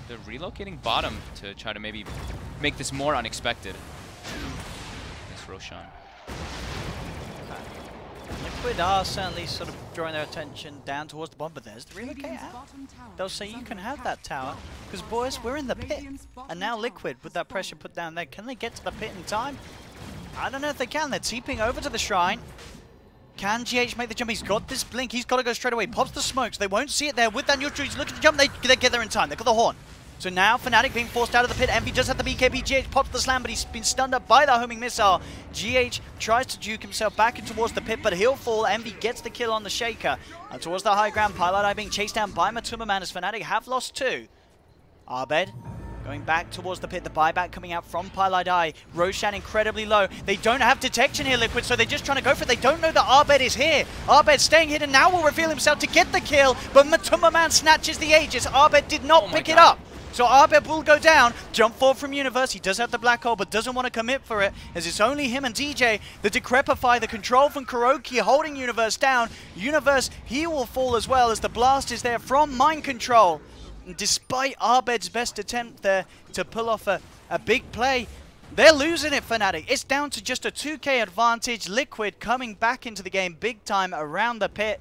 They're relocating bottom to try to maybe make this more unexpected. This Roshan. Liquid are certainly sort of drawing their attention down towards the bomb, but there's the relocate out. They'll say you can have that tower, because boys, we're in the pit. And now Liquid, with that pressure put down there, can they get to the pit in time? I don't know if they can. They're TPing over to the shrine. Can GH make the jump? He's got this blink. He's got to go straight away. Pops the smokes. They won't see it there with that neutral. He's looking to jump. They get there in time. They've got the horn. So now Fnatic being forced out of the pit. Envy does have the BKB. GH pops the slam, but he's been stunned up by the homing missile. GH tries to juke himself back in towards the pit, but he'll fall. Envy gets the kill on the Shaker. And towards the high ground, Pilot Eye being chased down by Matuma Man, as Fnatic have lost 2. Arbed going back towards the pit, the buyback coming out from Pilot Eye. Roshan incredibly low. They don't have detection here, Liquid, so they're just trying to go for it. They don't know that Arbed is here. Arbed staying hidden now will reveal himself to get the kill, but Matuma Man snatches the Aegis. Arbed did not pick it up. So Arbed will go down. Jump forward from Universe. He does have the black hole, but doesn't want to commit for it, as it's only him and DJ. The Decrepify, the control from Kuroki holding Universe down. Universe, he will fall as well, as the blast is there from Mind Control. And despite Arbed's best attempt there to pull off a big play, they're losing it, Fnatic. It's down to just a 2k advantage. Liquid coming back into the game big time around the pit.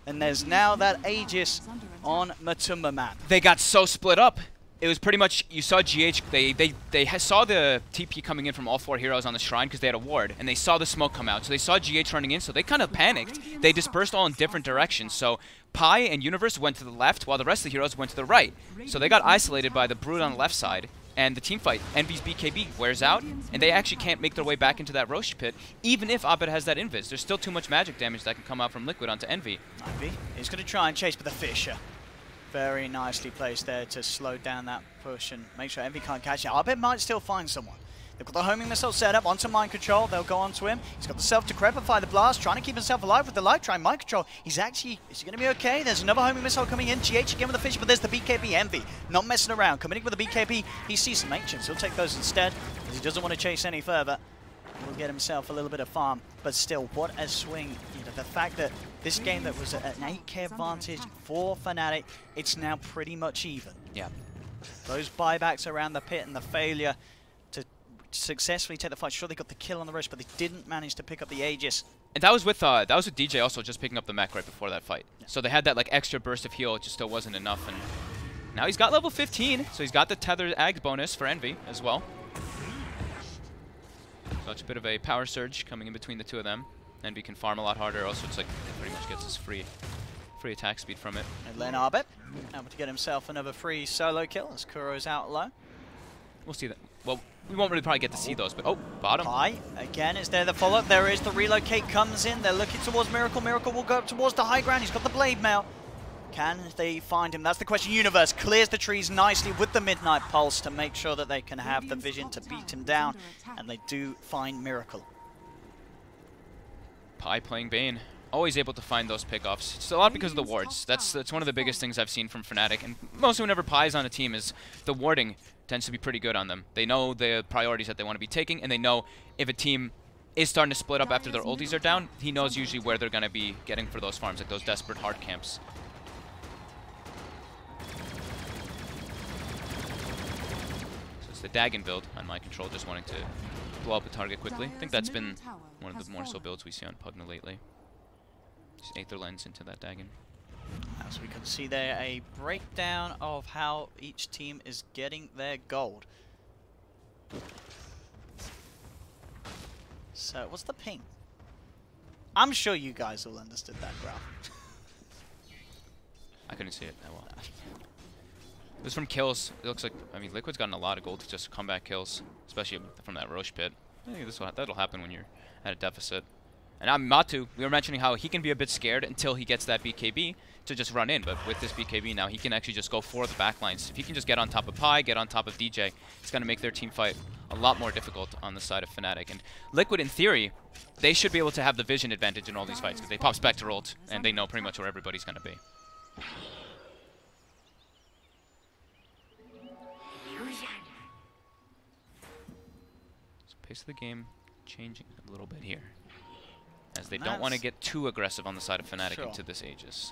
And there's now that Aegis on Matuma Man. They got so split up. It was pretty much, you saw GH, they saw the TP coming in from all 4 heroes on the shrine because they had a ward, and they saw the smoke come out. So they saw GH running in, so they kind of panicked. They dispersed all in different directions. So Pi and Universe went to the left, while the rest of the heroes went to the right. So they got isolated by the Brood on the left side. and the team fight, Envy's BKB wears out, and they actually can't make their way back into that Rosh pit, even if Abed has that invis. There's still too much magic damage that can come out from Liquid onto Envy. Envy is going to try and chase, but the Fisher very nicely placed there to slow down that push and make sure Envy can't catch it. Abed might still find someone. They've got the homing missile set up onto Mind Control. They'll go onto him. He's got the self to crepify the blast, trying to keep himself alive with the life try. Mind Control, is he going to be okay? There's another homing missile coming in. GH again with the fish, but there's the BKB. Envy not messing around. Coming in with the BKB. He sees some ancients. He'll take those instead, because he doesn't want to chase any further. He'll get himself a little bit of farm, but still, what a swing. The fact that this game that was an 8k advantage for Fnatic, it's now pretty much even. Yeah. Those buybacks around the pit and the failure to successfully take the fight. Sure, they got the kill on the rush, but they didn't manage to pick up the Aegis. And that was with DJ also just picking up the mech right before that fight. Yeah. So they had that like extra burst of heal. It just still wasn't enough. And now he's got level 15, so he's got the tethered Ags bonus for Envy as well. So it's a bit of a power surge coming in between the two of them. Envy can farm a lot harder. Also, it's like pretty much gets his free attack speed from it. And Len Arbet able to get himself another free solo kill as Kuro's out low. We'll see that. Well, we won't really probably get to see those, but oh, bottom. High again. Is there the follow-up? There is the relocate comes in. They're looking towards Miracle. Miracle will go up towards the high ground. He's got the blade mail. Can they find him? That's the question. Universe clears the trees nicely with the Midnight Pulse to make sure that they can have the vision to beat him down, and they do find Miracle. Pi playing Bane. Always able to find those pickoffs. It's a lot because of the wards. That's one of the biggest things I've seen from Fnatic, and mostly whenever Pi's on a team is the warding tends to be pretty good on them. They know the priorities that they want to be taking, and they know if a team is starting to split up after their ultis are down, he knows usually where they're going to be getting for those farms, like those desperate hard camps. So it's the Dagon build on Mind Control, just wanting to blow up a target quickly. I think that's been one of the more so builds we see on Pugna lately. Just Aether Lens into that Dagon. As we can see there, a breakdown of how each team is getting their gold. So, what's the ping? I'm sure you guys all understood that graph. I couldn't see it that well. It was from kills. It looks like, I mean, Liquid's gotten a lot of gold to just comeback kills, especially from that Rosh pit. I think that'll happen when you're at a deficit. And Matu, we were mentioning how he can be a bit scared until he gets that BKB to just run in, but with this BKB now, he can actually just go for the backlines. If he can just get on top of Pi, get on top of DJ, it's going to make their team fight a lot more difficult on the side of Fnatic. And Liquid, in theory, they should be able to have the vision advantage in all these fights, because they pop Spectre ult, and they know pretty much where everybody's going to be. So pace of the game changing a little bit here, as they don't want to get too aggressive on the side of Fnatic into this Aegis.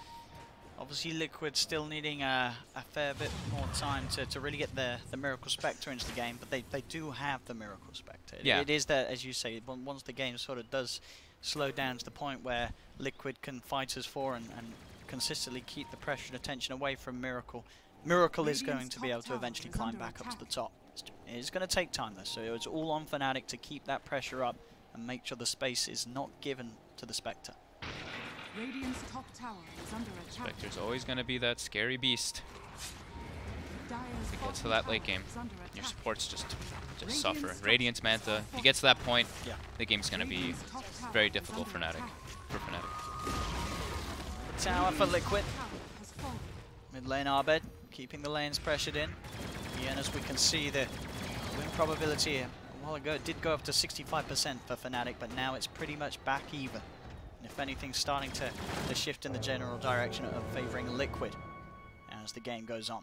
Obviously, Liquid still needing a fair bit more time to really get the Miracle Spectre into the game, but they do have the Miracle Spectre. Yeah. It is that, as you say, once the game sort of does slow down to the point where Liquid can fight as four and consistently keep the pressure and attention away from Miracle, Miracle is going to be able to eventually climb back up to the top. It's going to take time, though, so it's all on Fnatic to keep that pressure up and make sure the space is not given to the Spectre. Radiant's top tower is under attack. Spectre's always going to be that scary beast. If it gets to that late game, your supports just suffer. Radiance, Manta, if he gets to that point, the game's going to be very difficult for Fnatic. Tower for Liquid. Mid lane Arbed, keeping the lanes pressured in. Again, as we can see, the win probability a while ago did go up to 65% for Fnatic, but now it's pretty much back even. And if anything, starting to shift in the general direction of favouring Liquid as the game goes on.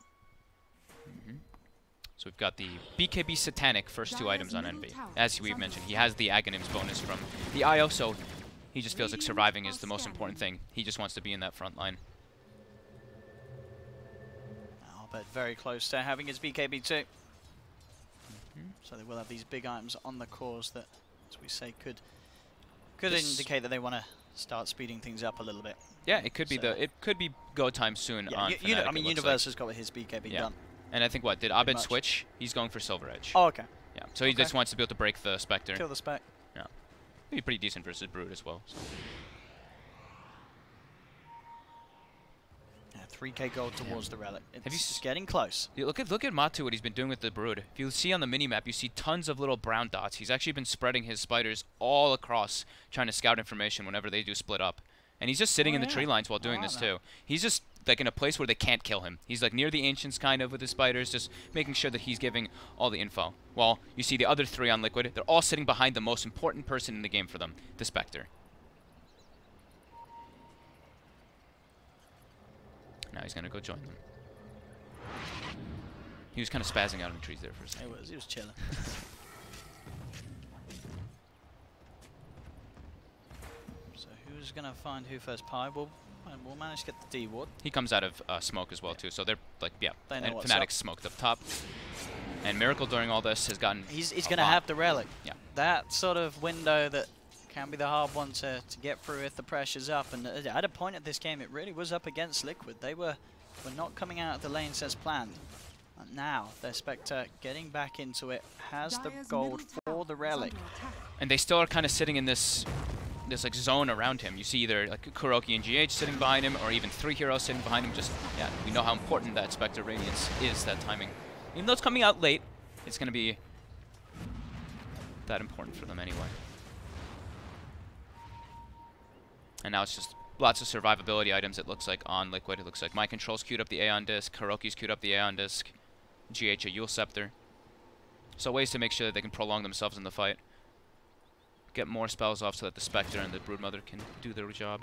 So we've got the BKB Satanic first two items on Envy. As we've mentioned, he has the Aghanims bonus from the IO, so he just feels like surviving is the most important thing. He just wants to be in that front line. But very close to having his BKB too. So they will have these big items on the cores that, as we say, could indicate that they want to start speeding things up a little bit. Yeah, it could be it could be go time soon on Fnatic, I mean, Universe has got his BKB done. And I think did Abed switch? He's going for Silver Edge. Oh, okay. Yeah, so he just wants to be able to break the Spectre. Kill the Spec. Yeah. It'd be pretty decent versus Brood as well. So. Yeah, 3k gold towards the relic. It's Have you just getting close. Look at Matu, what he's been doing with the Brood. If you see on the minimap, you see tons of little brown dots. He's actually been spreading his spiders all across, trying to scout information whenever they do split up. And he's just sitting in the tree lines while doing this too. He's just like in a place where they can't kill him. He's like near the Ancients kind of with his spiders, just making sure that he's giving all the info. While you see the other 3 on Liquid, they're all sitting behind the most important person in the game for them, the Spectre. Now he's going to go join them. He was kind of spazzing out in the trees there for a second. He was chilling. So who's going to find who first? Pi will manage to get the D ward. He comes out of smoke as well too, so they're like, yeah, They know and what's Fnatic's smoked up top. And Miracle during all this has gotten He's going to have the relic. Yeah. That sort of window that can be the hard one to get through if the pressure's up. And at a point of this game, it really was up against Liquid. They were not coming out of the lanes as planned. And now, their Spectre getting back into it, has the gold for the relic. And they still are kind of sitting in this like zone around him. You see either like Kuroki and GH sitting behind him, or even 3 heroes sitting behind him. Just, yeah, we know how important that Spectre Radiance is, that timing. Even though it's coming out late, it's going to be that important for them anyway. And now it's just lots of survivability items, it looks like, on Liquid. It looks like My Control's queued up the Aeon Disc, Kuroki's queued up the Aeon Disc, GH a Yule Scepter. So ways to make sure that they can prolong themselves in the fight. Get more spells off so that the Spectre and the Broodmother can do their job.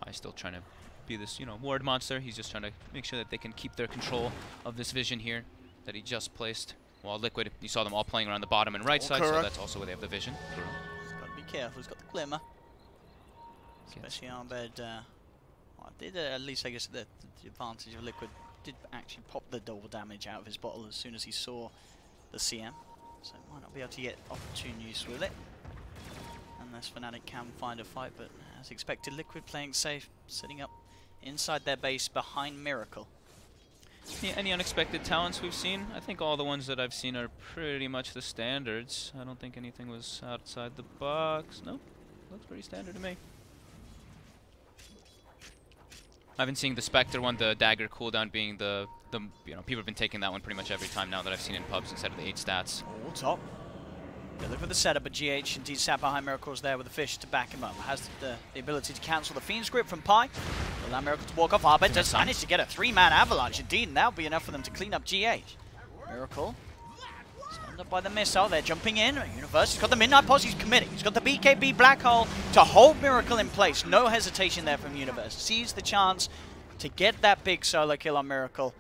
Pie's still trying to be this, you know, ward monster. He's just trying to make sure that they can keep their control of this vision here that he just placed. While Liquid, you saw them all playing around the bottom and right side, so that's also where they have the vision. He's got to be careful. He's got the glimmer. Especially on bed. Did at least, I guess, the advantage of Liquid did actually pop the double damage out of his bottle as soon as he saw the CM. So might not be able to get opportune use with it. Unless Fnatic can find a fight, but as expected, Liquid playing safe, sitting up inside their base behind Miracle. Yeah, any unexpected talents we've seen? I think all the ones that I've seen are pretty much the standards. I don't think anything was outside the box. Nope, looks pretty standard to me. I've been seeing the Spectre one, the dagger cooldown being the you know, people have been taking that one pretty much every time now that I've seen in pubs instead of the 8 stats. Oh, top. They look for the setup, but GH indeed sat behind Miracle's there with the fish to back him up. Has the ability to cancel the Fiend's Grip from Pi. Will allow Miracle to walk off. Arbet does manage to get a 3-man avalanche indeed, and that'll be enough for them to clean up GH. Miracle. Stunned up by the missile. They're jumping in. Universe has got the Midnight Pause. He's committing. He's got the BKB Black Hole to hold Miracle in place. No hesitation there from Universe. Sees the chance to get that big solo kill on Miracle.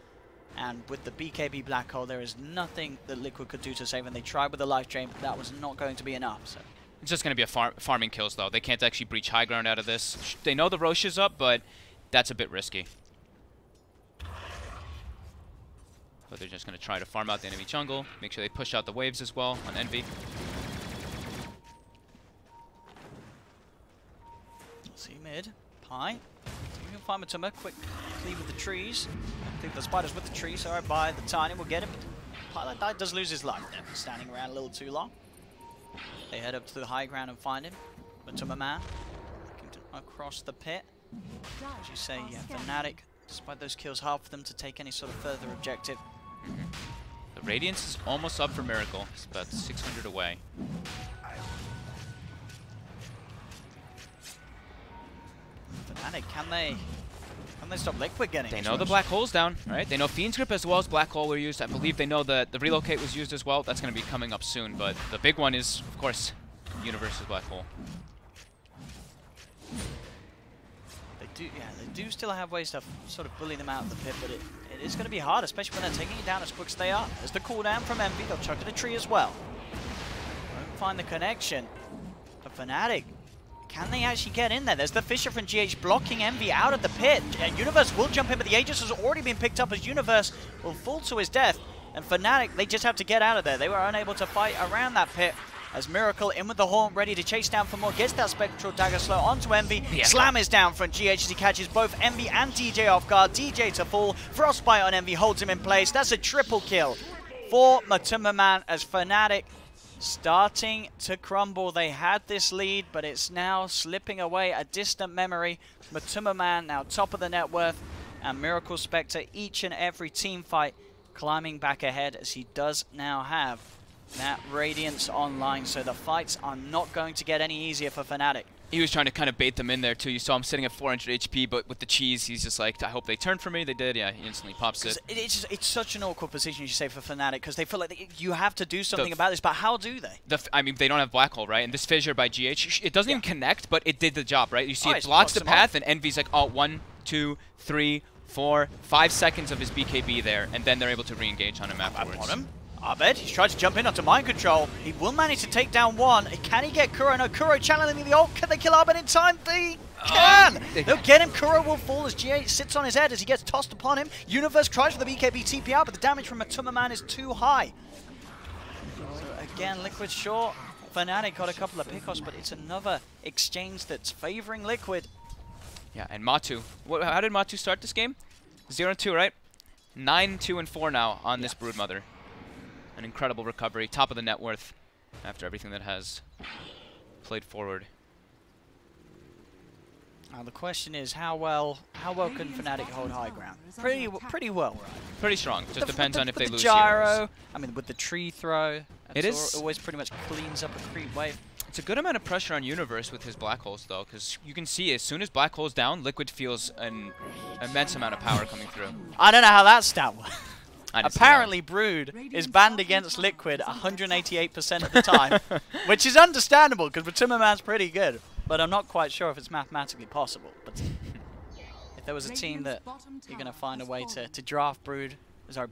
And with the BKB Black Hole, there is nothing that Liquid could do to save him. They tried with the life drain, but that was not going to be enough. So it's just going to be a farming kills, though. They can't actually breach high ground out of this. They know the Roche is up, but that's a bit risky. But they're just going to try to farm out the enemy jungle, make sure they push out the waves as well on Envy. See mid, Pi. You can find Matuma, quick cleave with the trees. I think the spiders with the trees, alright, by the Tiny will get him. Pi that does lose his life there, standing around a little too long. They head up to the high ground and find him. Matuma man, looking to across the pit. As you say, yeah, Fnatic, despite those kills, hard for them to take any sort of further objective. The Radiance is almost up for Miracle. It's about 600 away. Fnatic, can they stop Liquid getting? They know the Black Hole's down, right? They know Fiend's Grip as well as Black Hole were used. I believe they know that the Relocate was used as well. That's going to be coming up soon, but the big one is, of course, Universe's Black Hole. They do still have ways to sort of bully them out of the pit, but it is going to be hard, especially when they're taking it down as quick as they are. There's the cooldown from Envy. They'll chuck at a tree as well. Won't find the connection. But Fnatic, can they actually get in there? There's the Fisher from GH blocking Envy out of the pit. Universe will jump in, but the Aegis has already been picked up as Universe will fall to his death. And Fnatic, they just have to get out of there. They were unable to fight around that pit. As Miracle in with the Horn, ready to chase down for more. Gets that Spectral Dagger slow onto Envy. Yeah. Slam is down from GH as he catches both Envy and DJ off guard. DJ to fall. Frostbite on Envy holds him in place. That's a triple kill for Matuma Man as Fnatic starting to crumble. They had this lead, but it's now slipping away, a distant memory. Matuma now top of the net worth, and Miracle Spectre each and every team fight climbing back ahead, as he does now have that Radiance online. So the fights are not going to get any easier for Fnatic. He was trying to kind of bait them in there too. You saw him sitting at 400 HP, but with the cheese, he's just like, I hope they turn for me. They did. Yeah, he instantly pops it. It's such an awkward position, you say, for Fnatic, because they feel like you have to do something about this, but how do they? I mean, they don't have Black Hole, right? And this fissure by GH, it doesn't even connect, but it did the job, right? You see it blocks the path, and Envy's like, oh, 1, 2, 3, 4, 5 seconds of his BKB there, and then they're able to re-engage on him afterwards. Abed, he's tried to jump in onto mind control. He will manage to take down one. Can he get Kuro? No, Kuro channeling the ult. Can they kill Abed in time? They can! They'll get him. Kuro will fall as GH sits on his head as he gets tossed upon him. Universe tries for the BKB TP out, but the damage from Matuma is too high. So again, Liquid short. Fnatic got a couple of pickoffs, but it's another exchange that's favoring Liquid. Yeah, and Matu. How did Matu start this game? 0-2, right? 9-2-4 now on this Broodmother. An incredible recovery, top of the net worth after everything that has played forward. Now the question is, how well can Fnatic hold high ground? Pretty well, right? Pretty strong. Just depends on if they lose gyro, heroes. I mean, with the tree throw, it is always pretty much cleans up a creep wave. It's a good amount of pressure on Universe with his Black Holes, though, because you can see as soon as Black Hole's down, Liquid feels an immense amount of power coming through. I don't know how that stat works. Apparently Brood is banned against Liquid 188% of the time, which is understandable because Matuma pretty good, but I'm not quite sure if it's mathematically possible. But if there was a team that you're going to find a way to draft Brood,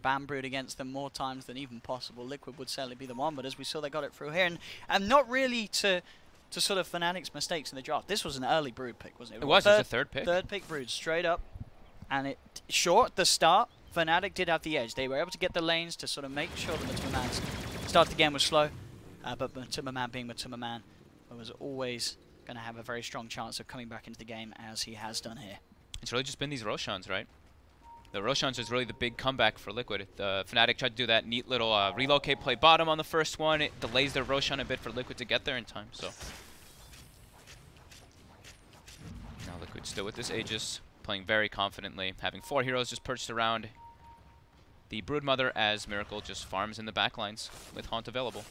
ban Brood against them more times than even possible, Liquid would certainly be the one, but as we saw, they got it through here, and not really to sort of Fnatic's mistakes in the draft. This was an early Brood pick, wasn't it? It was a third pick. Third pick Brood, straight up, and it short at the start. Fnatic did have the edge. They were able to get the lanes to sort of make sure that Matuma start the game was slow, but Matuma being Matuma was always going to have a very strong chance of coming back into the game, as he has done here. It's really just been these Roshans, right? The Roshans is really the big comeback for Liquid. The Fnatic tried to do that neat little relocate play bottom on the first one. It delays their Roshan a bit for Liquid to get there in time. So now Liquid still with this Aegis, playing very confidently, having 4 heroes just perched around the Broodmother as Miracle just farms in the backlines with Haunt available.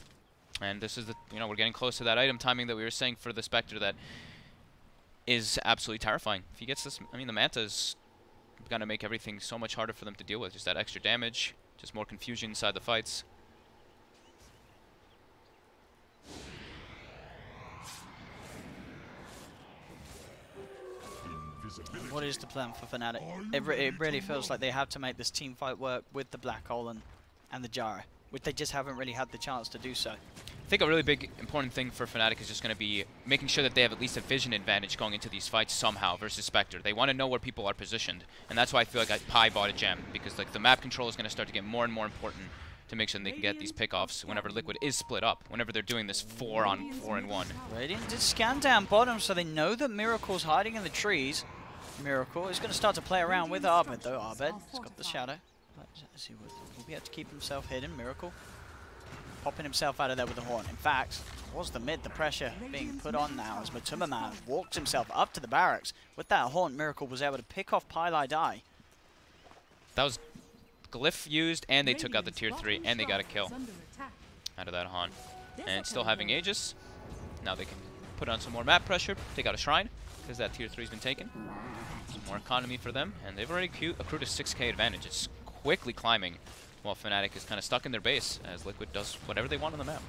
And this is the, we're getting close to that item timing that we were saying for the Spectre that is absolutely terrifying. If he gets this, I mean, the Manta's going to make everything so much harder for them to deal with. Just that extra damage, just more confusion inside the fights. What is the plan for Fnatic? It really feels like they have to make this team fight work with the Black Hole and the gyro, which they just haven't really had the chance to do so. I think a really big important thing for Fnatic is just going to be making sure that they have at least a vision advantage going into these fights somehow versus Spectre. They want to know where people are positioned, and that's why I feel like Pi bought a gem, because like the map control is going to start to get more and more important to make sure that they can get these pickoffs whenever Liquid is split up, whenever they're doing this 4-on-4-and-1. Radiant did scan down bottom, so they know that Miracle's hiding in the trees. Miracle is going to start to play around with Abed, though. Abed has got the shadow. Let's see what he'll be able to keep himself hidden. Miracle popping himself out of there with the horn. In fact, towards the mid, the pressure being put on now as Matuma walks himself up to the barracks. With that horn, Miracle was able to pick off Pylai Die. That was Glyph used, and they took out the tier 3, and they got a kill out of that Haunt. And still having Aegis. Now they can put on some more map pressure, take out a Shrine, because that tier 3 has been taken. Some more economy for them, and they've already accrued a 6k advantage. It's quickly climbing, while Fnatic is kind of stuck in their base as Liquid does whatever they want on the map.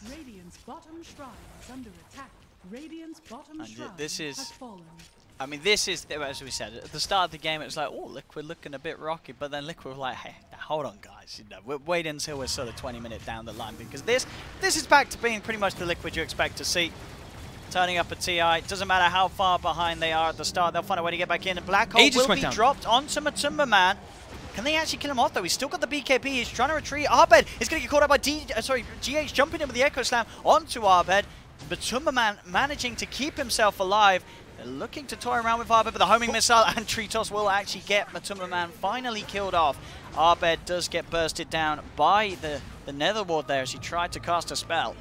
Radiant's bottom shrine is under attack. Radiant's bottom shrine has fallen. I mean, this is, as we said, at the start of the game, it was like, oh, Liquid looking a bit rocky, but then Liquid was like, hey, hold on, guys. Wait until we're sort of 20 minutes down the line, because this is back to being pretty much the Liquid you expect to see. Turning up a TI, doesn't matter how far behind they are at the start, they'll find a way to get back in. And Black Hole will be dropped onto Matuma. Can they actually kill him off though? He's still got the BKB, he's trying to retreat. Abed is going to get caught up by GH jumping in with the Echo Slam onto Abed. Matuma managing to keep himself alive. They're looking to toy around with Arbed, but the homing missile and Tritos will actually get Matumba Man finally killed off. Arbed does get bursted down by the Nether Ward there as he tried to cast a spell.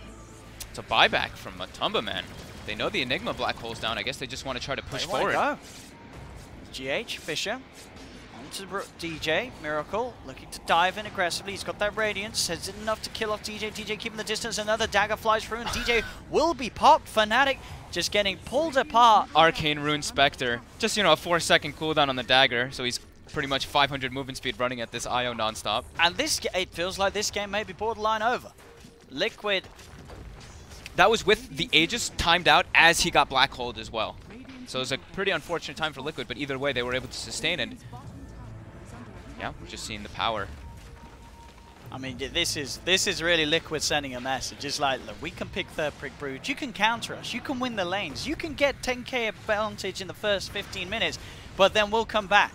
It's a buyback from Matumba Man. They know the Enigma black hole's down. I guess they just want to try to push forward. Go. GH, Fisher, onto DJ, Miracle, looking to dive in aggressively. He's got that Radiance. Is it enough to kill off DJ? DJ keeping the distance. Another dagger flies through, and DJ will be popped. Fnatic just getting pulled apart. Arcane Rune Spectre. Just, you know, a 4-second cooldown on the dagger, so he's pretty much 500 movement speed running at this IO nonstop. And this, it feels like this game may be borderline over. Liquid. That was with the Aegis timed out as he got black holed as well. So it was a pretty unfortunate time for Liquid, but either way they were able to sustain, and yeah, we're just seeing the power. I mean, this is really Liquid sending a message. It's like, look, we can pick third pick Brood, you can counter us, you can win the lanes, you can get 10k advantage in the first 15 minutes, but then we'll come back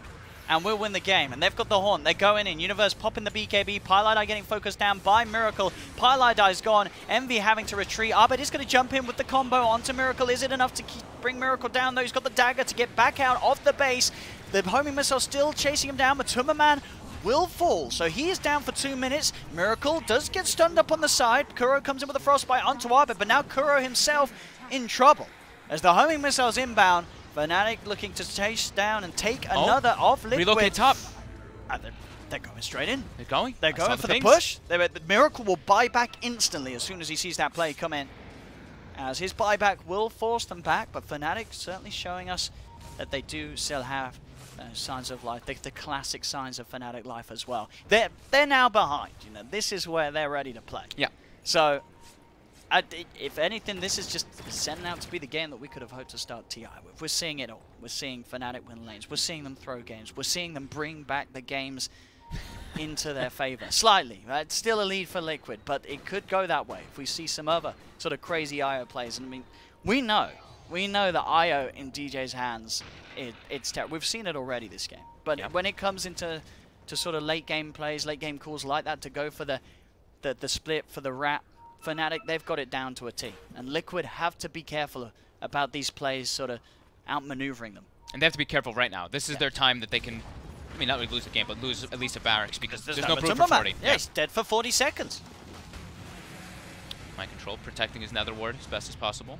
and we'll win the game. And they've got the Horn, they're going in, Universe popping the BKB, Pylite getting focused down by Miracle, Pylite is gone, Envy having to retreat, Arbed is going to jump in with the combo onto Miracle. Is it enough to bring Miracle down though? He's got the dagger to get back out of the base, the homing missile still chasing him down, but Matumba Man will fall, so he is down for 2 minutes. Miracle does get stunned up on the side, Kuro comes in with a frostbite onto Arbed, but now Kuro himself in trouble as the homing missile's inbound. Fnatic looking to chase down and take another off Liquid. Relocate top. They're going straight in. They're going? They're going for the push. The Miracle will buy back instantly as soon as he sees that play come in, as his buyback will force them back, but Fnatic certainly showing us that they do still have signs of life, the classic signs of Fnatic life as well. They're now behind. You know, this is where they're ready to play. Yeah. So, if anything, this is just setting out to be the game that we could have hoped to start TI with. We're seeing it all. We're seeing Fnatic win lanes. We're seeing them throw games. We're seeing them bring back the games into their favor. Slightly. Right? Still a lead for Liquid, but it could go that way if we see some other sort of crazy IO plays. And I mean, we know that IO in DJ's hands, it's terrible. We've seen it already this game. But when it comes into sort of late game plays, late game calls like that, to go for the split, for the wrap, Fnatic, they've got it down to a T. And Liquid have to be careful about these plays sort of outmaneuvering them. And they have to be careful right now. This is their time that they can, I mean, not really lose the game, but lose at least a barracks, because there's no Brood for 40. Yeah, he's dead for 40 seconds. Mind control, protecting his Nether Ward as best as possible.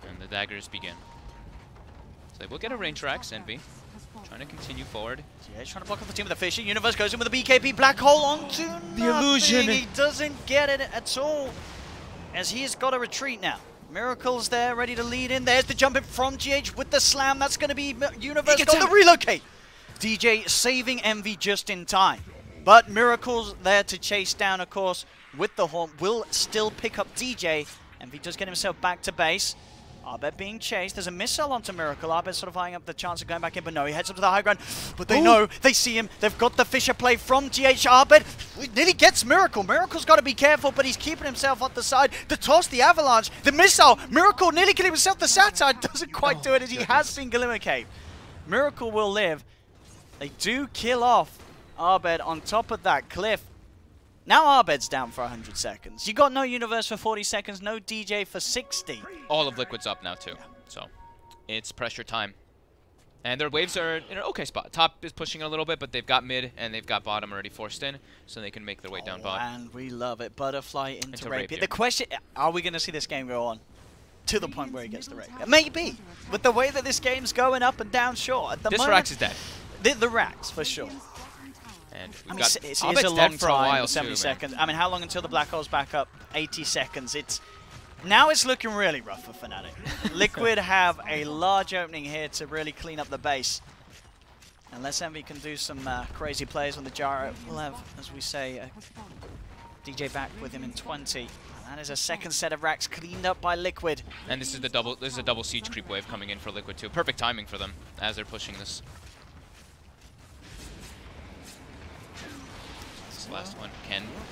And the daggers begin. So they will get a range Rax, Envy. Trying to continue forward. Yeah, he's trying to block off the team with the Fisher. Universe goes in with a BKB black hole onto the illusion. He doesn't get it at all, as he has got to retreat now. Miracle's there, ready to lead in. There's the jump in from GH with the slam. That's going to be Universe got the relocate. DJ saving Envy just in time. But Miracle's there to chase down, of course, with the Horn. Will still pick up DJ. Envy does get himself back to base. Arbed being chased. There's a missile onto Miracle. Arbed sort of eyeing up the chance of going back in, but no, he heads up to the high ground. But they know, they see him. They've got the Fisher play from GH. Arbed nearly gets Miracle. Miracle's got to be careful, but he's keeping himself on the side. The toss, the avalanche, the missile. Miracle nearly killing himself. The satire doesn't quite do it, as he has seen Glimmer Cape. Miracle will live. They do kill off Arbed on top of that cliff. Now Arbed's down for 100 seconds. You got no Universe for 40 seconds, no DJ for 60. All of Liquid's up now too, so it's pressure time. And their waves are in an okay spot. Top is pushing a little bit, but they've got mid and they've got bottom already forced in, so they can make their way down bottom. And we love it. Butterfly into Rapier. The question, are we going to see this game go on to the point where he gets the Rapier? Maybe. With the way that this game's going up and down, sure. At the moment, Rax is dead. The Rax, for sure. And I mean, it's a long for a while 70 too, seconds. I mean, how long until the black hole's back up? 80 seconds. Now it's looking really rough for Fnatic. Liquid have a large opening here to really clean up the base. Unless Envy can do some crazy plays on the gyro, we'll have, as we say, DJ back with him in 20. That is a second set of racks cleaned up by Liquid. And this is a double siege creep wave coming in for Liquid too. Perfect timing for them as they're pushing this. Last one.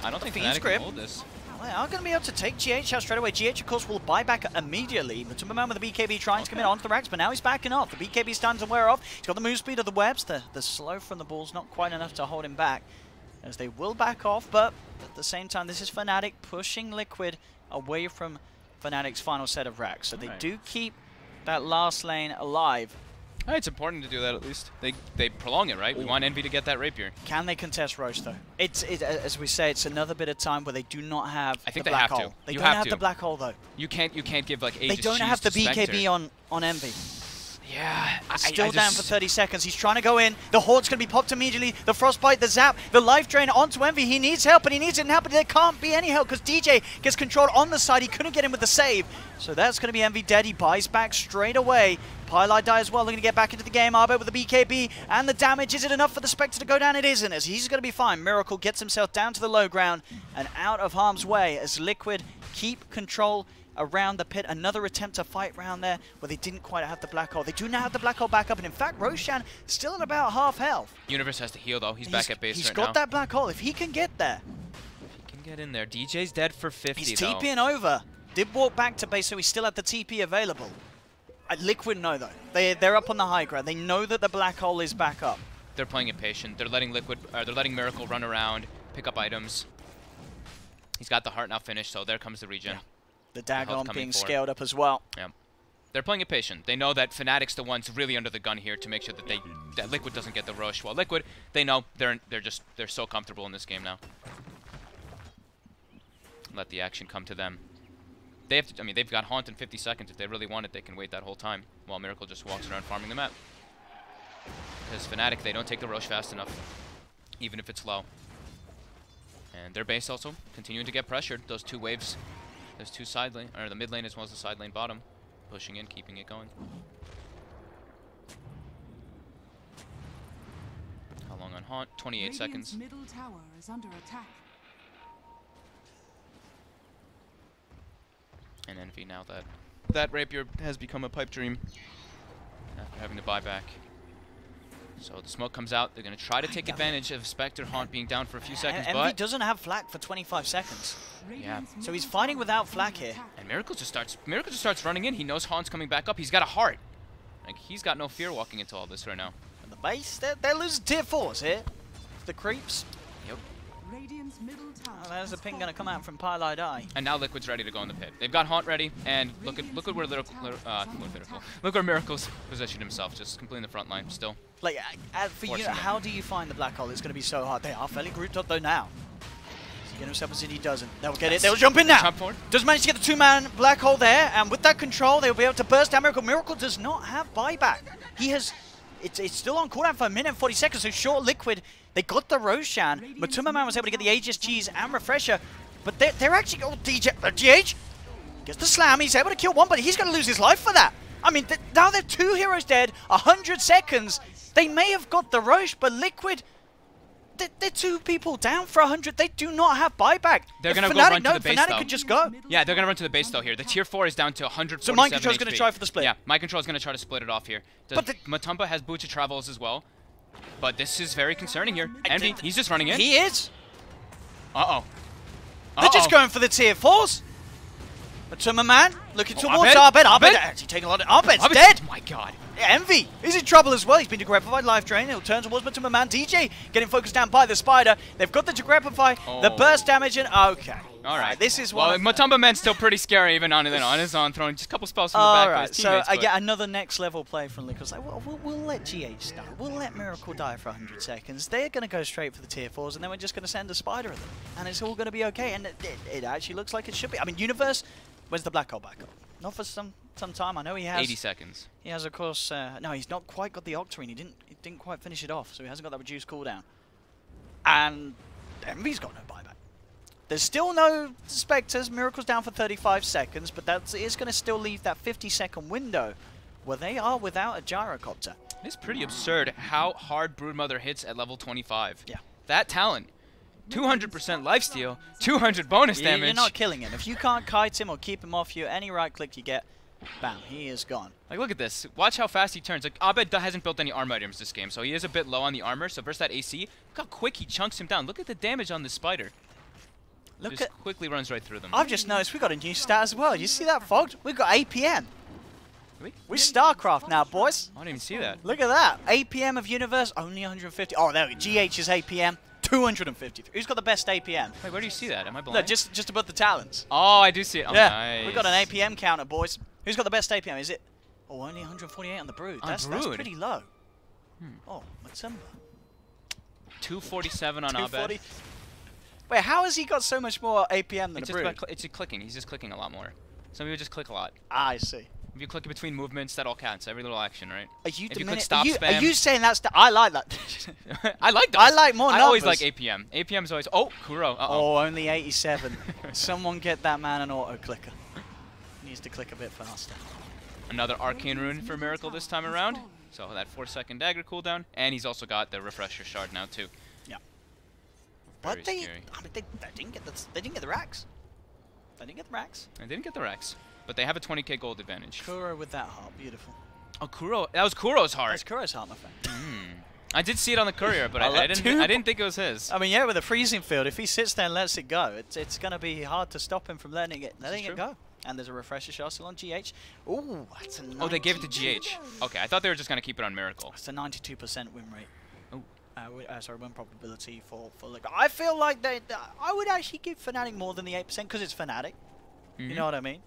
I don't think Fnatic can hold this. Well, they are going to be able to take GH out straight away. GH, of course, will buy back immediately. But Matumba Man with the BKB trying to come in onto the racks, but now he's backing off. The BKB's starting to wear off. He's got the move speed of the webs. The slow from the balls not quite enough to hold him back, as they will back off. But at the same time, this is Fnatic pushing Liquid away from Fnatic's final set of racks. So they do keep that last lane alive. It's important to do that at least. They prolong it, right? We want Envy to get that rapier. Can they contest Roche though? It's as we say, it's another bit of time where they do not have I think the they black have hole. to. They You don't have have to. the black hole though. You can't give like They Aegis don't Cheese have the to Spectre. BKB on Envy. Yeah, Still down for 30 seconds. He's trying to go in. The Horde's going to be popped immediately. The Frostbite, the Zap, the Life Drain onto Envy. He needs help, and he needs it now, but there can't be any help because DJ gets controlled on the side. He couldn't get in with the save. So that's going to be Envy dead. He buys back straight away. Pylite die as well. Looking to get back into the game. Arbe with the BKB and the damage. Is it enough for the Spectre to go down? It isn't, as he's going to be fine. Miracle gets himself down to the low ground and out of harm's way as Liquid keep control around the pit. Another attempt to fight round there where they didn't quite have the black hole. They do now have the black hole back up, and in fact Roshan still at about half health. Universe has to heal though. He's back at base He's right got now. that black hole. If he can get there. He can get in there. DJ's dead for 50 He's though. TPing over. Did walk back to base, so he still had the TP available. Liquid know though. They're up on the high ground. They know that the black hole is back up. They're playing it patient. They're letting they're letting Miracle run around, pick up items. He's got the heart now finished, so there comes the regen. Yeah. The Dagon coming being forward. scaled up as well. Yeah. They're playing it patient. They know that Fnatic's the ones really under the gun here to make sure that that Liquid doesn't get the rush. While Liquid, they know they're so comfortable in this game now. Let the action come to them. They have to, I mean, they've got Haunt in 50 seconds. If they really want it, they can wait that whole time while Miracle just walks around farming the map. Because Fnatic, they don't take the rush fast enough, even if it's low. And their base also continuing to get pressured. Those two waves. There's two side lane, or the mid lane as well as the side lane bottom. Pushing in, keeping it going. How long on Haunt? 28 seconds. Middle tower is under attack. And Envy now that rapier has become a pipe dream after having to buy back. So the smoke comes out. They're going to try to take advantage of Spectre Haunt being down for a few seconds, Envy but doesn't have flak for 25 seconds. yeah. So he's fighting without flak here. And Miracle just starts running in. He knows Haunt's coming back up. He's got a heart. Like, he's got no fear walking into all this right now. And the base, they're losing tier 4s here. The creeps. Yep. Radiant's middle tower. Oh, there's a ping going to come out from Pylite Eye. And now Liquid's ready to go in the pit. They've got Haunt ready, and look where look where Miracle's positioned himself, just completely in the front line still. Like, for you, Forcing them. how do you find the black hole? It's going to be so hard. They are fairly grouped up though now. Does he get himself a city? He doesn't. They'll get it. They'll jump in now. Jump forward. Does manage to get the two-man black hole there, and with that control, they'll be able to burst down Miracle. Miracle does not have buyback. He has. It's still on cooldown for a minute and 40 seconds, so short Liquid. They got the Roshan. Matuma Man was able to get the Aegis Cheese and Refresher, but they're actually... Oh, GH gets the slam. He's able to kill one, but he's going to lose his life for that. I mean, now they're 2 heroes dead, 100 seconds. They may have got the Roche, but Liquid... They're 2 people down for 100. They do not have buyback. They're going to go run to the base, Fnatic though. could just go. Yeah, they're going to run to the base, though, here. The tier 4 is down to 147 So Mind Control's going HP. to try for the split. Yeah, Mind Control's going to try to split it off here. But Matumba has Boots of Travels as well. But this is very concerning here. Envy, he's just running in. He is. Uh-oh. They're just going for the tier 4s. Matuma Man looking towards Abed? Abed. Abed Abed? actually taking a lot of... Abed's Abed- dead. Oh my god. Yeah, Envy is in trouble as well. He's been Degrepify life drain. He'll turn towards Matuma Man. DJ getting focused down by the spider. They've got the Degrepify, the burst damage, and okay. All right. This is well, what. Matumba Man's still pretty scary, even on his own, throwing just a couple spells from the back All of right. his So teammates. yeah, another next level play from Liquid. Like, we'll let GH die. We'll let Miracle die for 100 seconds. They're going to go straight for the tier 4s, and then we're just going to send a spider at them, and it's all going to be okay. And it actually looks like it should be. I mean, Universe, where's the black hole back up? Not for some time. I know he has 80 seconds. He has, of course. No, he's not quite got the Octarine. He didn't quite finish it off, so he hasn't got that reduced cooldown. And Envy's got no buyback. There's still no Spectres. Miracle's down for 35 seconds, but that is going to still leave that 50-second window where they are without a gyrocopter. It's pretty absurd how hard Broodmother hits at level 25. Yeah. That talent. 200% lifesteal, 200 bonus damage. You're not killing him. If you can't kite him or keep him off you, any right click you get, bam, he is gone. Like, look at this. Watch how fast he turns. Like, Abed hasn't built any armor items this game, so he is a bit low on the armor. So versus that AC, look how quick he chunks him down. Look at the damage on this spider. Look just quickly runs right through them. I've just noticed we got a new stat as well. You see that, Fogged? We've got APM. Really? We're StarCraft now, boys. I didn't even see that. Look at that. APM of Universe, only 150. Oh, there we go. GH's APM, 253. Who's got the best APM? Wait, where do you see that? Am I blind? No, just above the talents. Oh, I do see it. Oh, yeah, nice. we've got an APM counter, boys. Who's got the best APM? Is it? Oh, only 148 on the Brood. That's pretty low. Oh, Matumba. 247 on Abed. Wait, how has he got so much more APM than the Brood? It's just clicking. He's just clicking a lot more. Some people just click a lot. Ah, I see. If you click between movements, that all counts. Every little action, right? Are you if you click stop spam. Are you saying that's I like that. I like those. I like more numbers. I always like APM. APM's always... Oh, Kuro. Oh, only 87. Someone get that man an auto clicker. He needs to click a bit faster. Another Arcane Rune for Miracle this time around. So that 4-second dagger cooldown. And he's also got the Refresher Shard now, too. Yeah. Very But they didn't get the racks. They didn't get the racks. They didn't get the racks. But they have a 20k gold advantage. Kuro with that heart, beautiful. Oh, Kuro. That was Kuro's heart. That's Kuro's heart, my friend. I did see it on the courier, but I didn't think it was his. I mean, yeah, with a freezing field, if he sits there and lets it go, it's going to be hard to stop him from letting it go. And there's a refresher shot still on GH. Ooh, that's a 90. Oh, they gave it to GH. Okay, I thought they were just going to keep it on Miracle. It's a 92% win rate. Oh. Sorry, win probability for Liquid. I feel like I would actually give Fnatic more than the 8% because it's Fnatic. You know what I mean?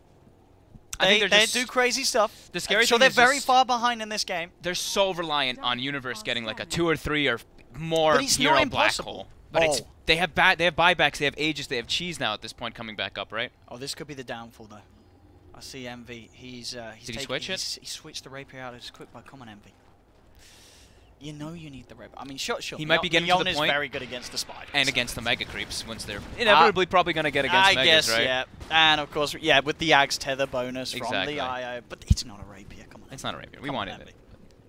They do crazy stuff. The scary thing they're is very far behind in this game. They're so reliant on Universe getting like a 2 or 3 or more but it's hero not black impossible. hole. But they have buybacks, they have Aegis, they have Cheese now at this point coming back up, right? Oh, this could be the downfall though. I see Envy. Did he switch it? He switched the rapier out as quick by common Envy. You know you need the rapier. I mean, sure. He might be getting to the point. is very good against the spiders. And against the Mega Creeps, once they're inevitably probably going to get against Megas, guess, right? yeah. And of course, yeah, with the Ag's tether bonus from the IO. But it's not a rapier, come on. It's not a rapier. We wanted it.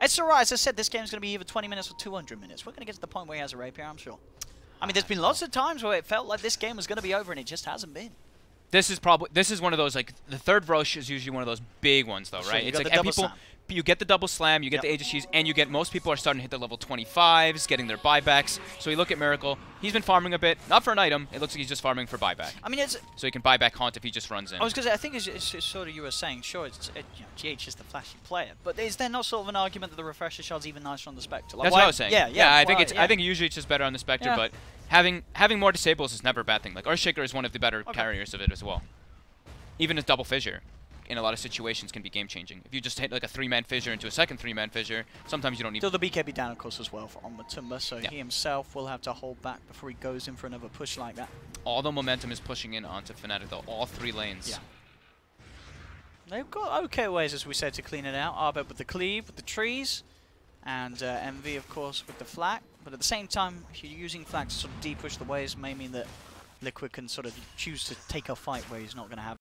It's alright, as I said, this game's going to be either 20 minutes or 200 minutes. We're going to get to the point where he has a rapier, I'm sure. I mean, there's been lots of times where it felt like this game was going to be over and it just hasn't been. This is one of those, like, the third rush is usually one of those big ones, though, right? It's like you get the double slam, you get the Aegis Cheese, and you get most people are starting to hit the level 25s, getting their buybacks. So you look at Miracle, he's been farming a bit, not for an item. It looks like he's just farming for buyback. I mean, so he can buy back Haunt if he just runs in. I was going to say, I think it's sort of you were saying, sure, GH is the flashy player, but is there not sort of an argument that the Refresher Shard's even nicer on the Spectre? Like, That's what I was saying. Yeah, I think usually it's just better on the Spectre, but having more disables is never a bad thing. Like Earthshaker is one of the better carriers of it as well. Even as double fissure, in a lot of situations, can be game-changing. If you just hit like a 3-man fissure into a second 3-man fissure, sometimes you don't need... Still the BKB down, of course, as well on Matumba, so he himself will have to hold back before he goes in for another push like that. All the momentum is pushing in onto Fnatic, though. All 3 lanes. Yeah. They've got okay ways, as we said, to clean it out. Arbet with the cleave, with the trees, and MV, of course, with the flak. But at the same time, if you're using flak to sort of de-push the waves, may mean that Liquid can sort of choose to take a fight where he's not going to have